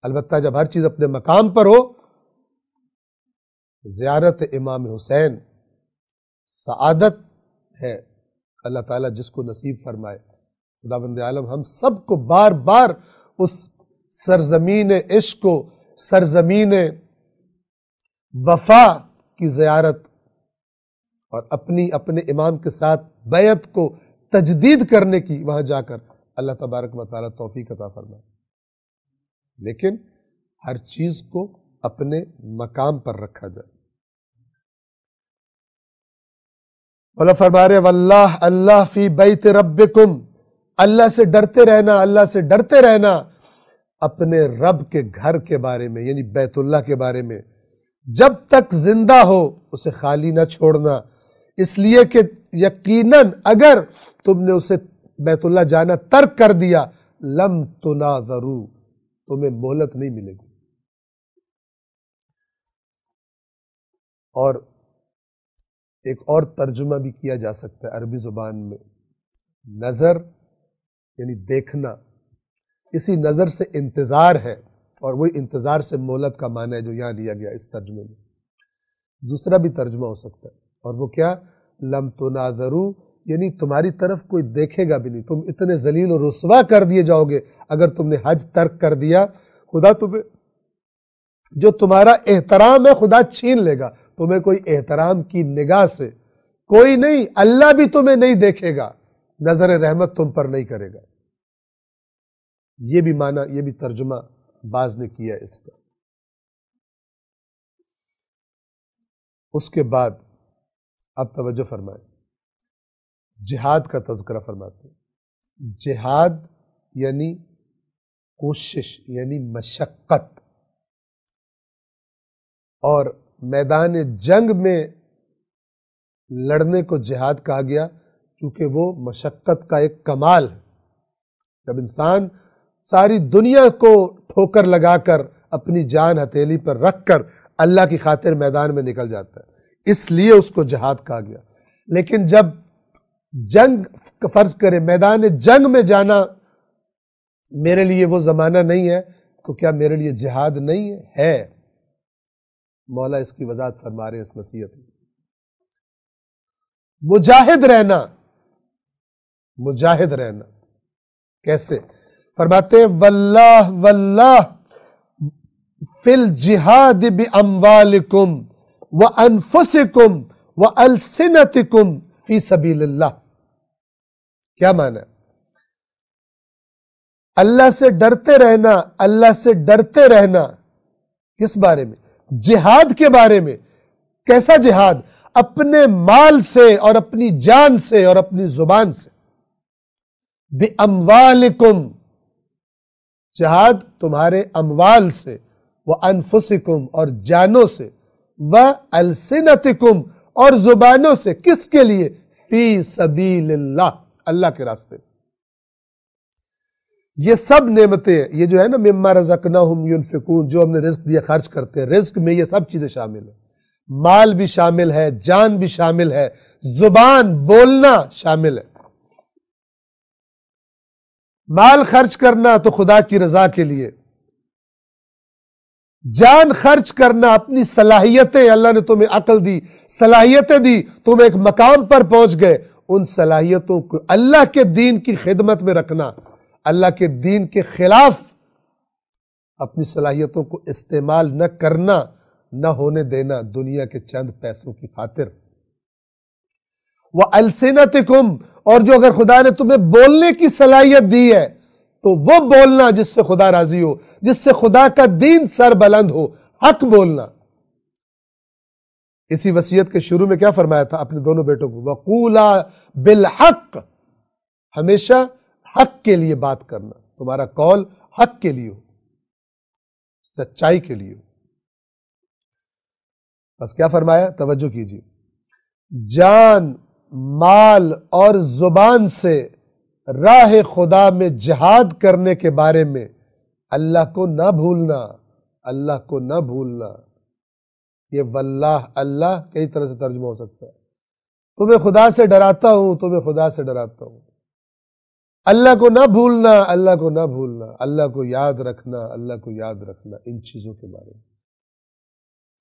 البتہ جب ہر چیز اپنے مقام پر ہو۔ زیارت امام حسین سعادت ہے، اللہ تعالیٰ جس کو نصیب فرمائے. خداوند عالم ہم سب کو بار بار اس سرزمین عشق کو، سرزمین وفا کی زیارت اور اپنے امام کے ساتھ بیعت کو تجدید کرنے کی وہاں جا کر اللہ تبارک و تعالیٰ توفیق عطا فرمائے. لیکن ہر چیز کو اپنے مقام پر رکھا جائے. اللہ فرما رہے واللہ اللہ فی بیت ربکم، اللہ سے ڈرتے رہنا، اللہ سے ڈرتے رہنا اپنے رب کے گھر کے بارے میں، یعنی بیت اللہ کے بارے میں. جب تک زندہ ہو اسے خالی نہ چھوڑنا، اس لیے کہ یقیناً اگر تم نے اسے بیت اللہ جانا ترک کر دیا لم تناظروا، تمہیں مہلت نہیں ملے گی. اور ایک اور ترجمہ بھی کیا جا سکتا ہے عربی زبان میں، نظر یعنی دیکھنا، اسی نظر سے انتظار ہے، اور وہی انتظار سے مہلت کا معنی ہے جو یہاں لیا گیا اس ترجمے میں. دوسرا بھی ترجمہ ہو سکتا ہے، اور وہ کیا؟ لم تناظروا، یعنی تمہاری طرف کوئی دیکھے گا بھی نہیں، تم اتنے ذلیل و رسوا کر دیے جاؤ گے اگر تم نے حج ترک کر دیا. خدا تمہیں جو تمہارا احترام ہے خدا چھین لے گا، تمہیں کوئی احترام کی نگاہ سے کوئی نہیں، اللہ بھی تمہیں نہیں دیکھے گا، نظر رحمت تم پر نہیں کرے گا. یہ بھی معنی، یہ بھی ترجمہ بعض نے کیا اس کا. اس کے بعد اب توجہ فرمائیں، جہاد کا تذکرہ فرماتے ہیں. جہاد یعنی کوشش، یعنی مشقت، اور میدان جنگ میں لڑنے کو جہاد کہا گیا کیونکہ وہ مشقت کا ایک کمال ہے. جب انسان ساری دنیا کو ٹھوکر لگا کر اپنی جان ہتھیلی پر رکھ کر اللہ کی خاطر میدان میں نکل جاتا ہے، اس لیے اس کو جہاد کہا گیا. لیکن جب جنگ فرض کرے میدان جنگ میں جانا میرے لیے وہ زمانہ نہیں ہے تو کیا میرے لیے جہاد نہیں ہے؟ مولا اس کی وضاحت فرما رہے ہیں اس نصیحت میں. مجاہد رہنا، مجاہد رہنا کیسے؟ فرماتے ہیں واللہ واللہ فی الجہاد باموالکم وانفسکم والسنتکم فی سبیل اللہ. کیا معنی ہے؟ اللہ سے ڈرتے رہنا، اللہ سے ڈرتے رہنا کس بارے میں؟ جہاد کے بارے میں. کیسا جہاد؟ اپنے مال سے اور اپنی جان سے اور اپنی زبان سے. بِأَمْوَالِكُمْ، جہاد تمہارے اموال سے، وَأَنفُسِكُمْ اور جانوں سے، وَأَلْسِنَتِكُمْ اور زبانوں سے. کس کے لیے؟ فی سبیل اللہ، اللہ کے راستے. یہ سب نعمتیں، یہ جو ہے نا مما رزقناہم ینفقون، جو ہم نے رزق دیا خرچ کرتے ہیں، رزق میں یہ سب چیزیں شامل ہیں. مال بھی شامل ہے، جان بھی شامل ہے، زبان بولنا شامل ہے. مال خرچ کرنا تو خدا کی رضا کے لیے، جان خرچ کرنا اپنی صلاحیتیں، اللہ نے تمہیں عقل دی، صلاحیتیں دی، تم ایک مقام پر پہنچ گئے، ان صلاحیتوں کو اللہ کے دین کی خدمت میں رکھنا، اللہ کے دین کے خلاف اپنی صلاحیتوں کو استعمال نہ کرنا، نہ ہونے دینا دنیا کے چند پیسوں کی خاطر. وَأَلْسِنَتِكُمْ اور جو اگر خدا نے تمہیں بولنے کی صلاحیت دی ہے تو وہ بولنا جس سے خدا راضی ہو، جس سے خدا کا دین سر بلند ہو، حق بولنا. اسی وصیت کے شروع میں کیا فرمایا تھا اپنے دونوں بیٹوں کو؟ وَقُولَا بِالْحَقِّ، ہمیشہ حق کے لیے بات کرنا، تمہارا قول حق کے لیے ہو، سچائی کے لیے ہو. بس کیا فرمایا؟ توجہ کیجیے. جان، مال اور زبان سے راہ خدا میں جہاد کرنے کے بارے میں اللہ کو نہ بھولنا، اللہ کو نہ بھولنا. یہ واللہ، اللہ کئی طرح سے ترجمہ ہو سکتا ہے. تمہیں خدا سے ڈراتا ہوں، تمہیں خدا سے ڈراتا ہوں. اللہ کو نہ بھولنا، اللہ کو نہ بھولنا، اللہ کو یاد رکھنا، اللہ کو یاد رکھنا. ان چیزوں کے بارے میں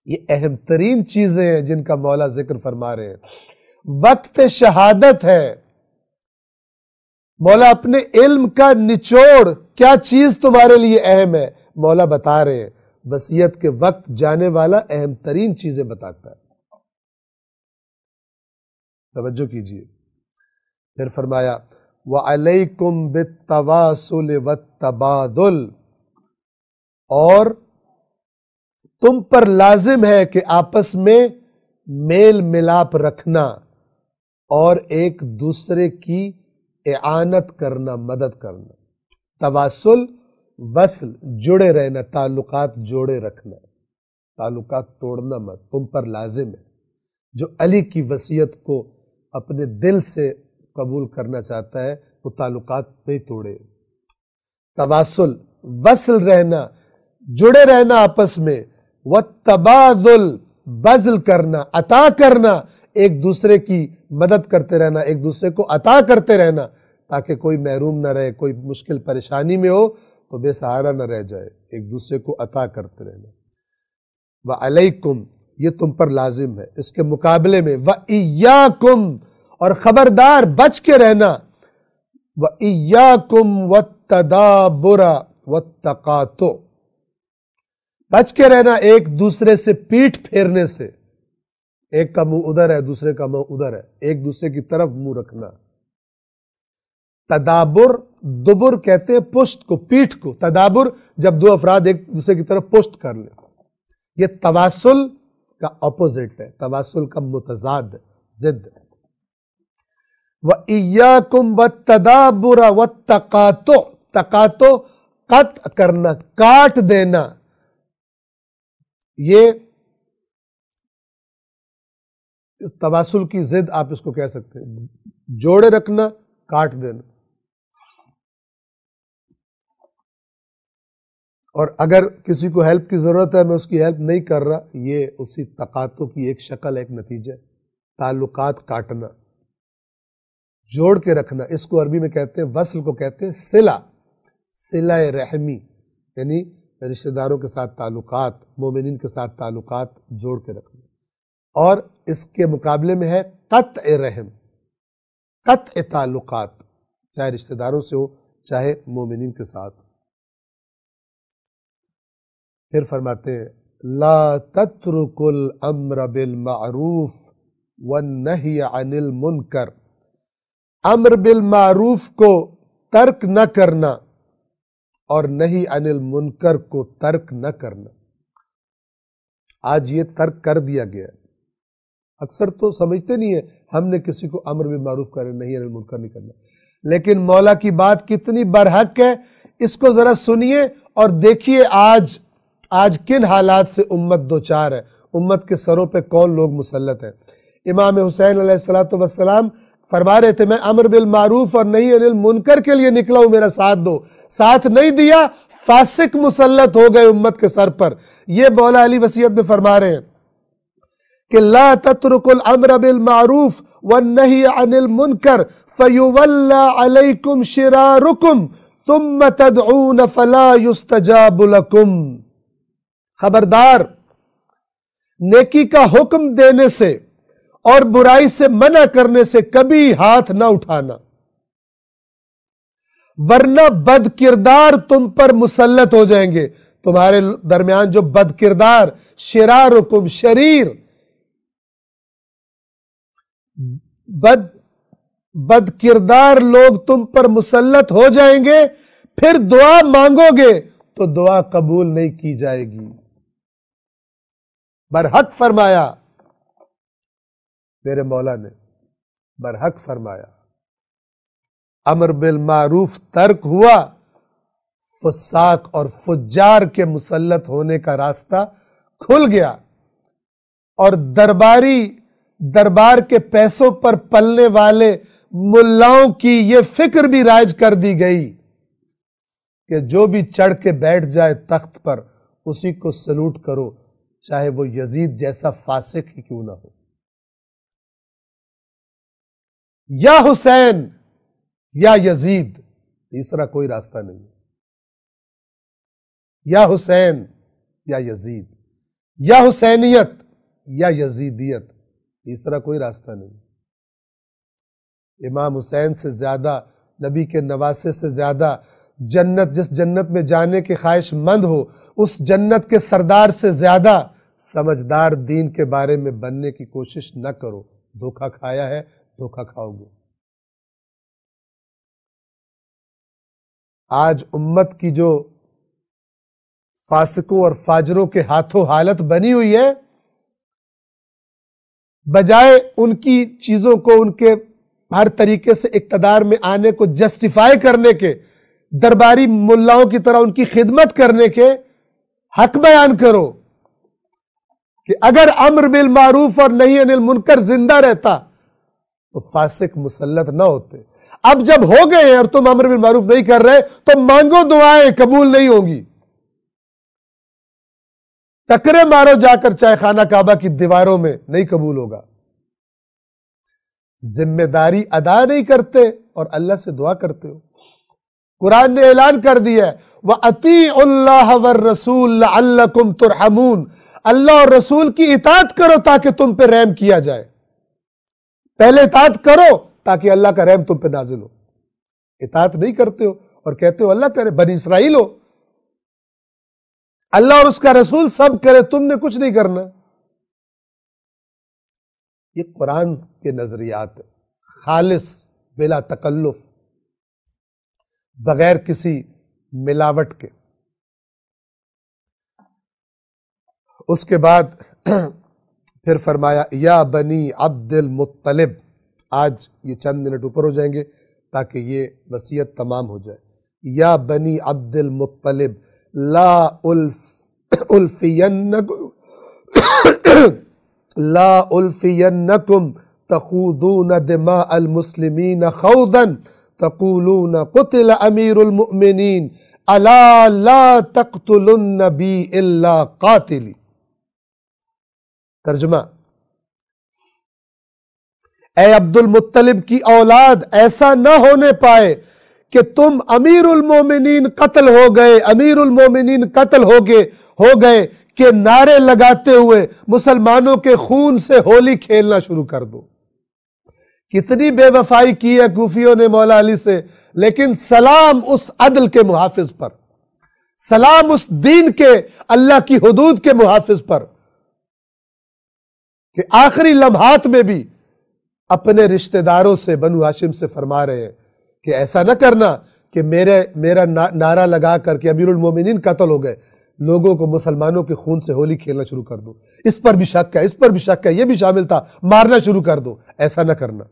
یہ اہم ترین چیزیں ہیں جن کا مولا ذکر فرما رہے ہیں. وقت شہادت ہے، مولا اپنے علم کا نچوڑ کیا چیز تمہارے لیے اہم ہے مولا بتا رہے ہیں، وصیت کے وقت جانے والا اہم ترین چیزیں بتاتا ہے۔ توجہ کیجئے، پھر فرمایا وَعَلَيْكُمْ بِالتَّوَاصُلِ وَالتَّبَادُلِ، اور تم پر لازم ہے کہ آپس میں میل ملاپ رکھنا اور ایک دوسرے کی اعانت کرنا، مدد کرنا۔ تواصل، وصل، جڑے رہنا، تعلقات جوڑے رکھنا، تعلقات توڑنا مت، تم پر لازم ہے۔ جو علی کی وصیت کو اپنے دل سے قبول کرنا چاہتا ہے وہ تعلقات نہیں توڑے۔ تواصل، وصل رہنا، جڑے رہنا آپس میں، والتبادل، بذل کرنا، عطا کرنا، ایک دوسرے کی مدد کرتے رہنا، ایک دوسرے کو عطا کرتے رہنا، تاکہ کوئی محروم نہ رہے، کوئی مشکل پریشانی میں ہو تو بے سہارا نہ رہ جائے، ایک دوسرے کو عطا کرتے رہنا۔ وَعَلَيْكُمْ، یہ تم پر لازم ہے۔ اس کے مقابلے میں وَإِيَّاكُمْ، اور خبردار بچ کے رہنا، وَإِيَّاكُمْ وَالتَّدَابُرَ وَالتَّقَاطُعَ، بچ کے رہنا ایک دوسرے سے پیٹھ پھیرنے سے، ایک کا منہ ادھر ہے دوسرے کا منہ ادھر ہے، ایک دوسرے کی طرف منہ رکھنا۔ تدابر، دبر کہتے ہیں پشت کو، پیٹھ کو۔ تدابر جب دو افراد ایک دوسرے کی طرف پشت کر لیں۔ یہ تواصل کا اپوزٹ ہے، تواصل کا متضاد، ضد۔ وَإِيَّاكُمْ وَالتَّدَابُرَ وَالتَّقَاطُعَ، تقاطع قطع کرنا، کاٹ دینا، یہ اس تواصل کی ضد آپ اس کو کہہ سکتے ہیں، جوڑے رکھنا، کاٹ دینا۔ اور اگر کسی کو ہیلپ کی ضرورت ہے میں اس کی ہیلپ نہیں کر رہا، یہ اسی تقاطع کی ایک شکل، ایک نتیجہ۔ تعلقات کاٹنا، جوڑ کے رکھنا، اس کو عربی میں کہتے ہیں، وصل کو کہتے ہیں صلہ، صلہ رحمی، یعنی رشتہ داروں کے ساتھ تعلقات، مومنین کے ساتھ تعلقات جوڑ کے رکھنا۔ اور اس کے مقابلے میں ہے قطع رحم، قطع تعلقات، چاہے رشتہ داروں سے ہو چاہے مومنین کے ساتھ۔ پھر فرماتے ہیں لا تترکوا الامر بالمعروف والنہی عن المنکر، امر بالمعروف کو ترک نہ کرنا اور نہی عن المنکر کو ترک نہ کرنا۔ آج یہ ترک کر دیا گیا ہے، اکثر تو سمجھتے نہیں ہے ہم نے کسی کو امر بالمعروف کرنا، نہی عن المنکر نہیں کرنا، لیکن مولا کی بات کتنی برحق ہے، اس کو ذرا سنیے اور دیکھیے آج کن حالات سے امت دوچار ہے، امت کے سروں پہ کون لوگ مسلط ہیں۔ امام حسین علیہ السلام فرما رہے تھے میں امر بالمعروف اور نہی عن المنکر کے لیے نکلا ہوں، میرا ساتھ دو، ساتھ نہیں دیا، فاسق مسلط ہو گئے امت کے سر پر۔ یہ مولا علی وصیت میں فرما رہے ہیں کہ لا تترکوا الامر بالمعروف والنہی عن المنکر فیولی علیکم شرارکم ثم تدعون فلا یستجاب لکم۔ خبردار، نیکی کا حکم دینے سے اور برائی سے منع کرنے سے کبھی ہاتھ نہ اٹھانا، ورنہ بد کردار تم پر مسلط ہو جائیں گے۔ تمہارے درمیان جو بد کردار، شرارکم، شریر، بد کردار لوگ تم پر مسلط ہو جائیں گے، پھر دعا مانگو گے تو دعا قبول نہیں کی جائے گی۔ برحق فرمایا میرے مولا نے، برحق فرمایا۔ امر بالمعروف ترک ہوا، فساق اور فجار کے مسلط ہونے کا راستہ کھل گیا، اور دربار کے پیسوں پر پلنے والے ملاؤں کی یہ فکر بھی رائج کر دی گئی کہ جو بھی چڑھ کے بیٹھ جائے تخت پر اسی کو سلوٹ کرو، چاہے وہ یزید جیسا فاسق ہی کیوں نہ ہو۔ یا حسین یا یزید، تیسرا کوئی راستہ نہیں۔ یا حسین یا یزید، یا حسینیت یا یزیدیت، تیسرا کوئی راستہ نہیں۔ امام حسین سے زیادہ نبی کے نواسے سے زیادہ، جنت جس جنت میں جانے کے خواہش مند ہو اس جنت کے سردار سے زیادہ سمجھدار دین کے بارے میں بننے کی کوشش نہ کرو۔ دھوکہ کھایا ہے، دھوکہ کھاؤ گے۔ آج امت کی جو فاسقوں اور فاجروں کے ہاتھوں حالت بنی ہوئی ہے، بجائے ان کی چیزوں کو، ان کے ہر طریقے سے اقتدار میں آنے کو جسٹیفائی کرنے کے، درباری ملاؤں کی طرح ان کی خدمت کرنے کے، حق بیان کرو کہ اگر امر بالمعروف اور نہی عن المنکر زندہ رہتا تو فاسق مسلط نہ ہوتے۔ اب جب ہو گئے ہیں اور تم امر بالمعروف نہیں کر رہے تو مانگو دعائیں قبول نہیں ہوں گی۔ ٹکرے مارو جا کر چاہے خانہ کعبہ کی دیواروں میں، نہیں قبول ہوگا۔ ذمہ داری ادا نہیں کرتے اور اللہ سے دعا کرتے ہو۔ قرآن نے اعلان کر دیا ہے وَأَطِيعُوا اللَّهَ وَالرَّسُولَ لَعَلَّكُمْ تُرْحَمُونَ، اللہ اور رسول کی اطاعت کرو تاکہ تم پہ رحم کیا جائے۔ پہلے اطاعت کرو تاکہ اللہ کا رحم تم پہ نازل ہو۔ اطاعت نہیں کرتے ہو اور کہتے ہو اللہ کرے، بنی اسرائیل ہو، اللہ اور اس کا رسول سب کرے، تم نے کچھ نہیں کرنا۔ یہ قرآن کے نظریات خالص، بلا تکلف، بغیر کسی ملاوٹ کے۔ اس کے بعد پھر فرمایا یا بنی عبد المطلب، آج یہ چند منٹ اوپر ہو جائیں گے تاکہ یہ وصیت تمام ہو جائے۔ یا بنی عبد المطلب لا الفینکم تخوضون دماء المسلمین خوضا تقولون قتل امیر المؤمنین الا لا تقتلن بی الا قاتلی۔ ترجمہ، اے عبد المطلب کی اولاد، ایسا نہ ہونے پائے کہ تم امیر المومنین قتل ہو گئے، امیر المومنین قتل ہو گئے کہ نعرے لگاتے ہوئے مسلمانوں کے خون سے ہولی کھیلنا شروع کر دو۔ کتنی بے وفائی کی ہے کوفیوں نے مولا علی سے، لیکن سلام اس عدل کے محافظ پر، سلام اس دین کے، اللہ کی حدود کے محافظ پر، کہ آخری لمحات میں بھی اپنے رشتہ داروں سے، بنو ہاشم سے فرما رہے ہیں کہ ایسا نہ کرنا کہ میرا نعرہ لگا کر کے امیر المومنین قتل ہو گئے، لوگوں کو مسلمانوں کے خون سے ہولی کھیلنا شروع کر دو، اس پر بھی شک ہے، اس پر بھی شک ہے، یہ بھی شامل تھا، مارنا شروع کر دو، ایسا نہ کرنا۔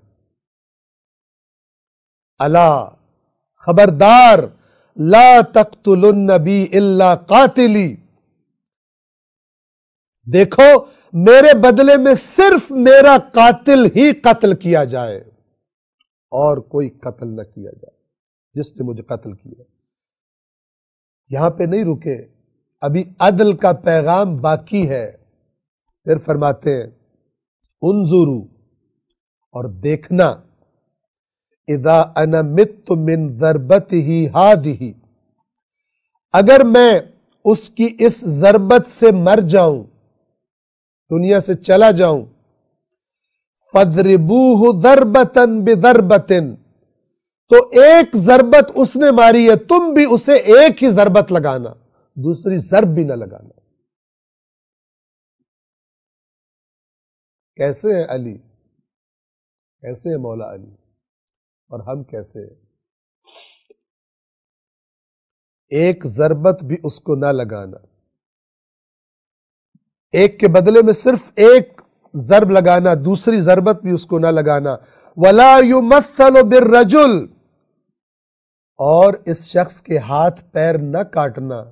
الا، خبردار، لا تقتلن بی الا قاتلی، دیکھو میرے بدلے میں صرف میرا قاتل ہی قتل کیا جائے اور کوئی قتل نہ کیا جائے جس نے مجھے قتل کیا۔ یہاں پہ نہیں رکے، ابھی عدل کا پیغام باقی ہے۔ پھر فرماتے ہیں انظروا، اور دیکھنا، اذا انا مت من ضربته هذه، اگر میں اس کی اس ضربت سے مر جاؤں، دنیا سے چلا جاؤں، فَاضْرِبُوهُ ضَرْبَةً بِضَرْبَةٍ، تو ایک ضربت اس نے ماری ہے، تم بھی اسے ایک ہی ضربت لگانا، دوسری ضرب بھی نہ لگانا۔ کیسے ہیں علی، کیسے ہیں مولا علی، اور ہم کیسے ہیں؟ ایک ضربت بھی اس کو نہ لگانا، ایک کے بدلے میں صرف ایک ضرب لگانا، دوسری ضربت بھی اس کو نہ لگانا۔ وَلَا يُمَثَّلُ بِالرَّجُلِ، اور اس شخص کے ہاتھ پیر نہ کاٹنا۔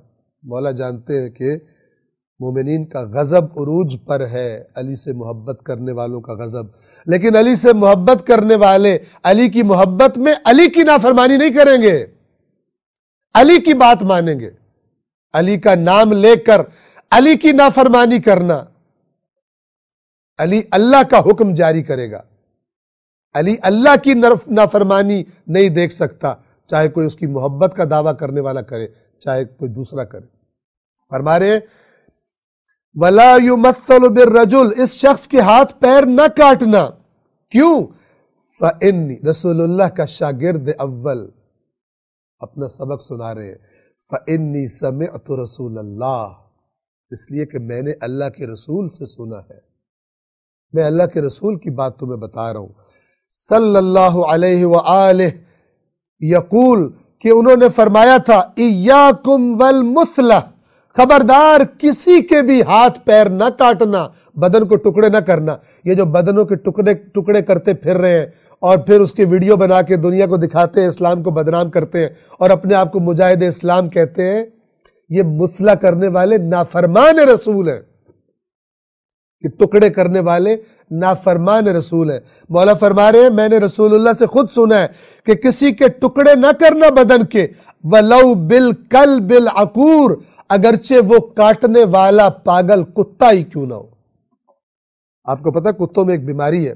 مولا جانتے ہیں کہ مومنین کا غضب عروج پر ہے، علی سے محبت کرنے والوں کا غضب، لیکن علی سے محبت کرنے والے علی کی محبت میں علی کی نافرمانی نہیں کریں گے، علی کی بات مانیں گے۔ علی کا نام لے کر علی کی نافرمانی کرنا، علی اللہ کا حکم جاری کرے گا، علی اللہ کی نافرمانی نہیں دیکھ سکتا، چاہے کوئی اس کی محبت کا دعویٰ کرنے والا کرے، چاہے کوئی دوسرا کرے۔ فرما رہے ہیں وَلَا يُمَثَّلُ بِالرَّجُلِ، اس شخص کے ہاتھ پیر نہ کاٹنا۔ کیوں؟ فإنی رسول اللہ کا شاگرد اول اپنا سبق سنا رہے ہیں، فإنی سمعت رسول اللہ، اس لیے کہ میں نے اللہ کے رسول سے سنا ہے، میں اللہ کے رسول کی بات تمہیں بتا رہا ہوں، صلی اللہ علیہ وآلہ، یقول کہ انہوں نے فرمایا تھا ایاکم والمثلہ، خبردار کسی کے بھی ہاتھ پیر نہ کاٹنا، بدن کو ٹکڑے نہ کرنا۔ یہ جو بدنوں کے ٹکڑے کرتے پھر رہے ہیں اور پھر اس کی ویڈیو بنا کے دنیا کو دکھاتے ہیں، اسلام کو بدنام کرتے ہیں اور اپنے آپ کو مجاہد اسلام کہتے ہیں، یہ مسئلہ کرنے والے نافرمان رسول ہیں، کہ ٹکڑے کرنے والے نافرمان رسول ہیں۔ مولا فرما رہے ہیں میں نے رسول اللہ سے خود سنا ہے کہ کسی کے ٹکڑے نہ کرنا بدن کے، وَلَوْ بِالْكَلْبِ الْعَقُورِ، اگرچہ وہ کاٹنے والا پاگل کتا ہی کیوں نہ ہو۔ آپ کو پتہ کتوں میں ایک بیماری ہے،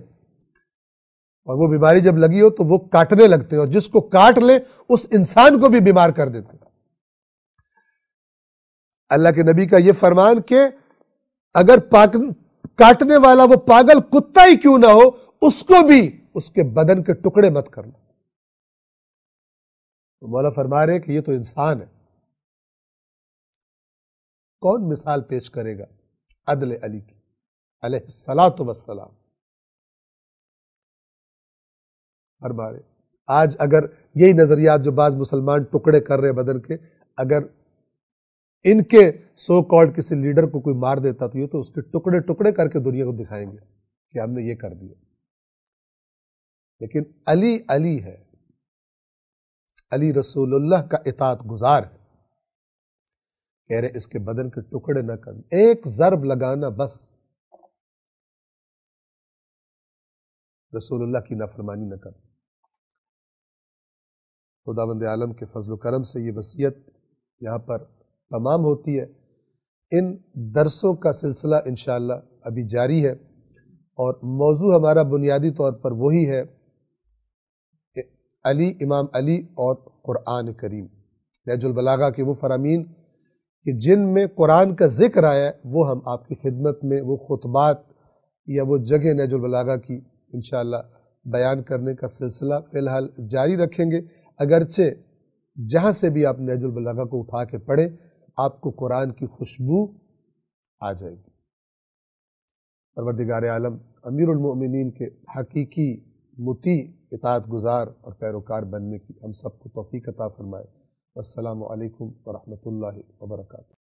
اور وہ بیماری جب لگی ہو تو وہ کاٹنے لگتے ہیں، اور جس کو کاٹ لے اس انسان کو بھی بیمار کر دیتے ہیں۔ اللہ کے نبی کا یہ فرمان کہ اگر کاٹنے والا وہ پاگل کتا ہی کیوں نہ ہو، اس کو بھی اس کے بدن کے ٹکڑے مت کرنا۔ تو مولا فرما رہے ہیں کہ یہ تو انسان ہے، کون مثال پیش کرے گا عدل علی کی علیہ الصلاۃ والسلام۔ فرما رہے آج اگر یہی نظریات جو بعض مسلمان ٹکڑے کر رہے بدن کے، اگر ان کے سو کالڈ کسی لیڈر کو کوئی مار دیتا تو یہ تو اس کے ٹکڑے ٹکڑے کر کے دنیا کو دکھائیں گے کہ ہم نے یہ کر دیا۔ لیکن علی علی ہے، علی رسول اللہ کا اطاعت گزار ہے، کہہ رہے اس کے بدن کے ٹکڑے نہ کرنا، ایک ضرب لگانا بس، رسول اللہ کی نافرمانی نہ کرنا۔ خداوند عالم کے فضل و کرم سے یہ وصیت یہاں پر تمام ہوتی ہے۔ ان درسوں کا سلسلہ انشاءاللہ ابھی جاری ہے، اور موضوع ہمارا بنیادی طور پر وہی ہے علی، امام علی اور قرآن کریم، نہج البلاغہ کے وہ فرامین کہ جن میں قرآن کا ذکر آیا ہے، وہ ہم آپ کی خدمت میں وہ خطبات یا وہ جگہ نہج البلاغہ کی انشاءاللہ بیان کرنے کا سلسلہ فی الحال جاری رکھیں گے۔ اگرچہ جہاں سے بھی آپ نہج البلاغہ کو اٹھا کے پڑھیں، آپ کو قرآن کی خوشبو آ جائے گی۔ پروردگار عالم امیر المؤمنین کے حقیقی مطیع، اطاعت گزار اور پیروکار بننے کی ہم سب کو توفیق عطا فرمائے۔ السلام علیکم ورحمۃ اللہ وبرکاتہ۔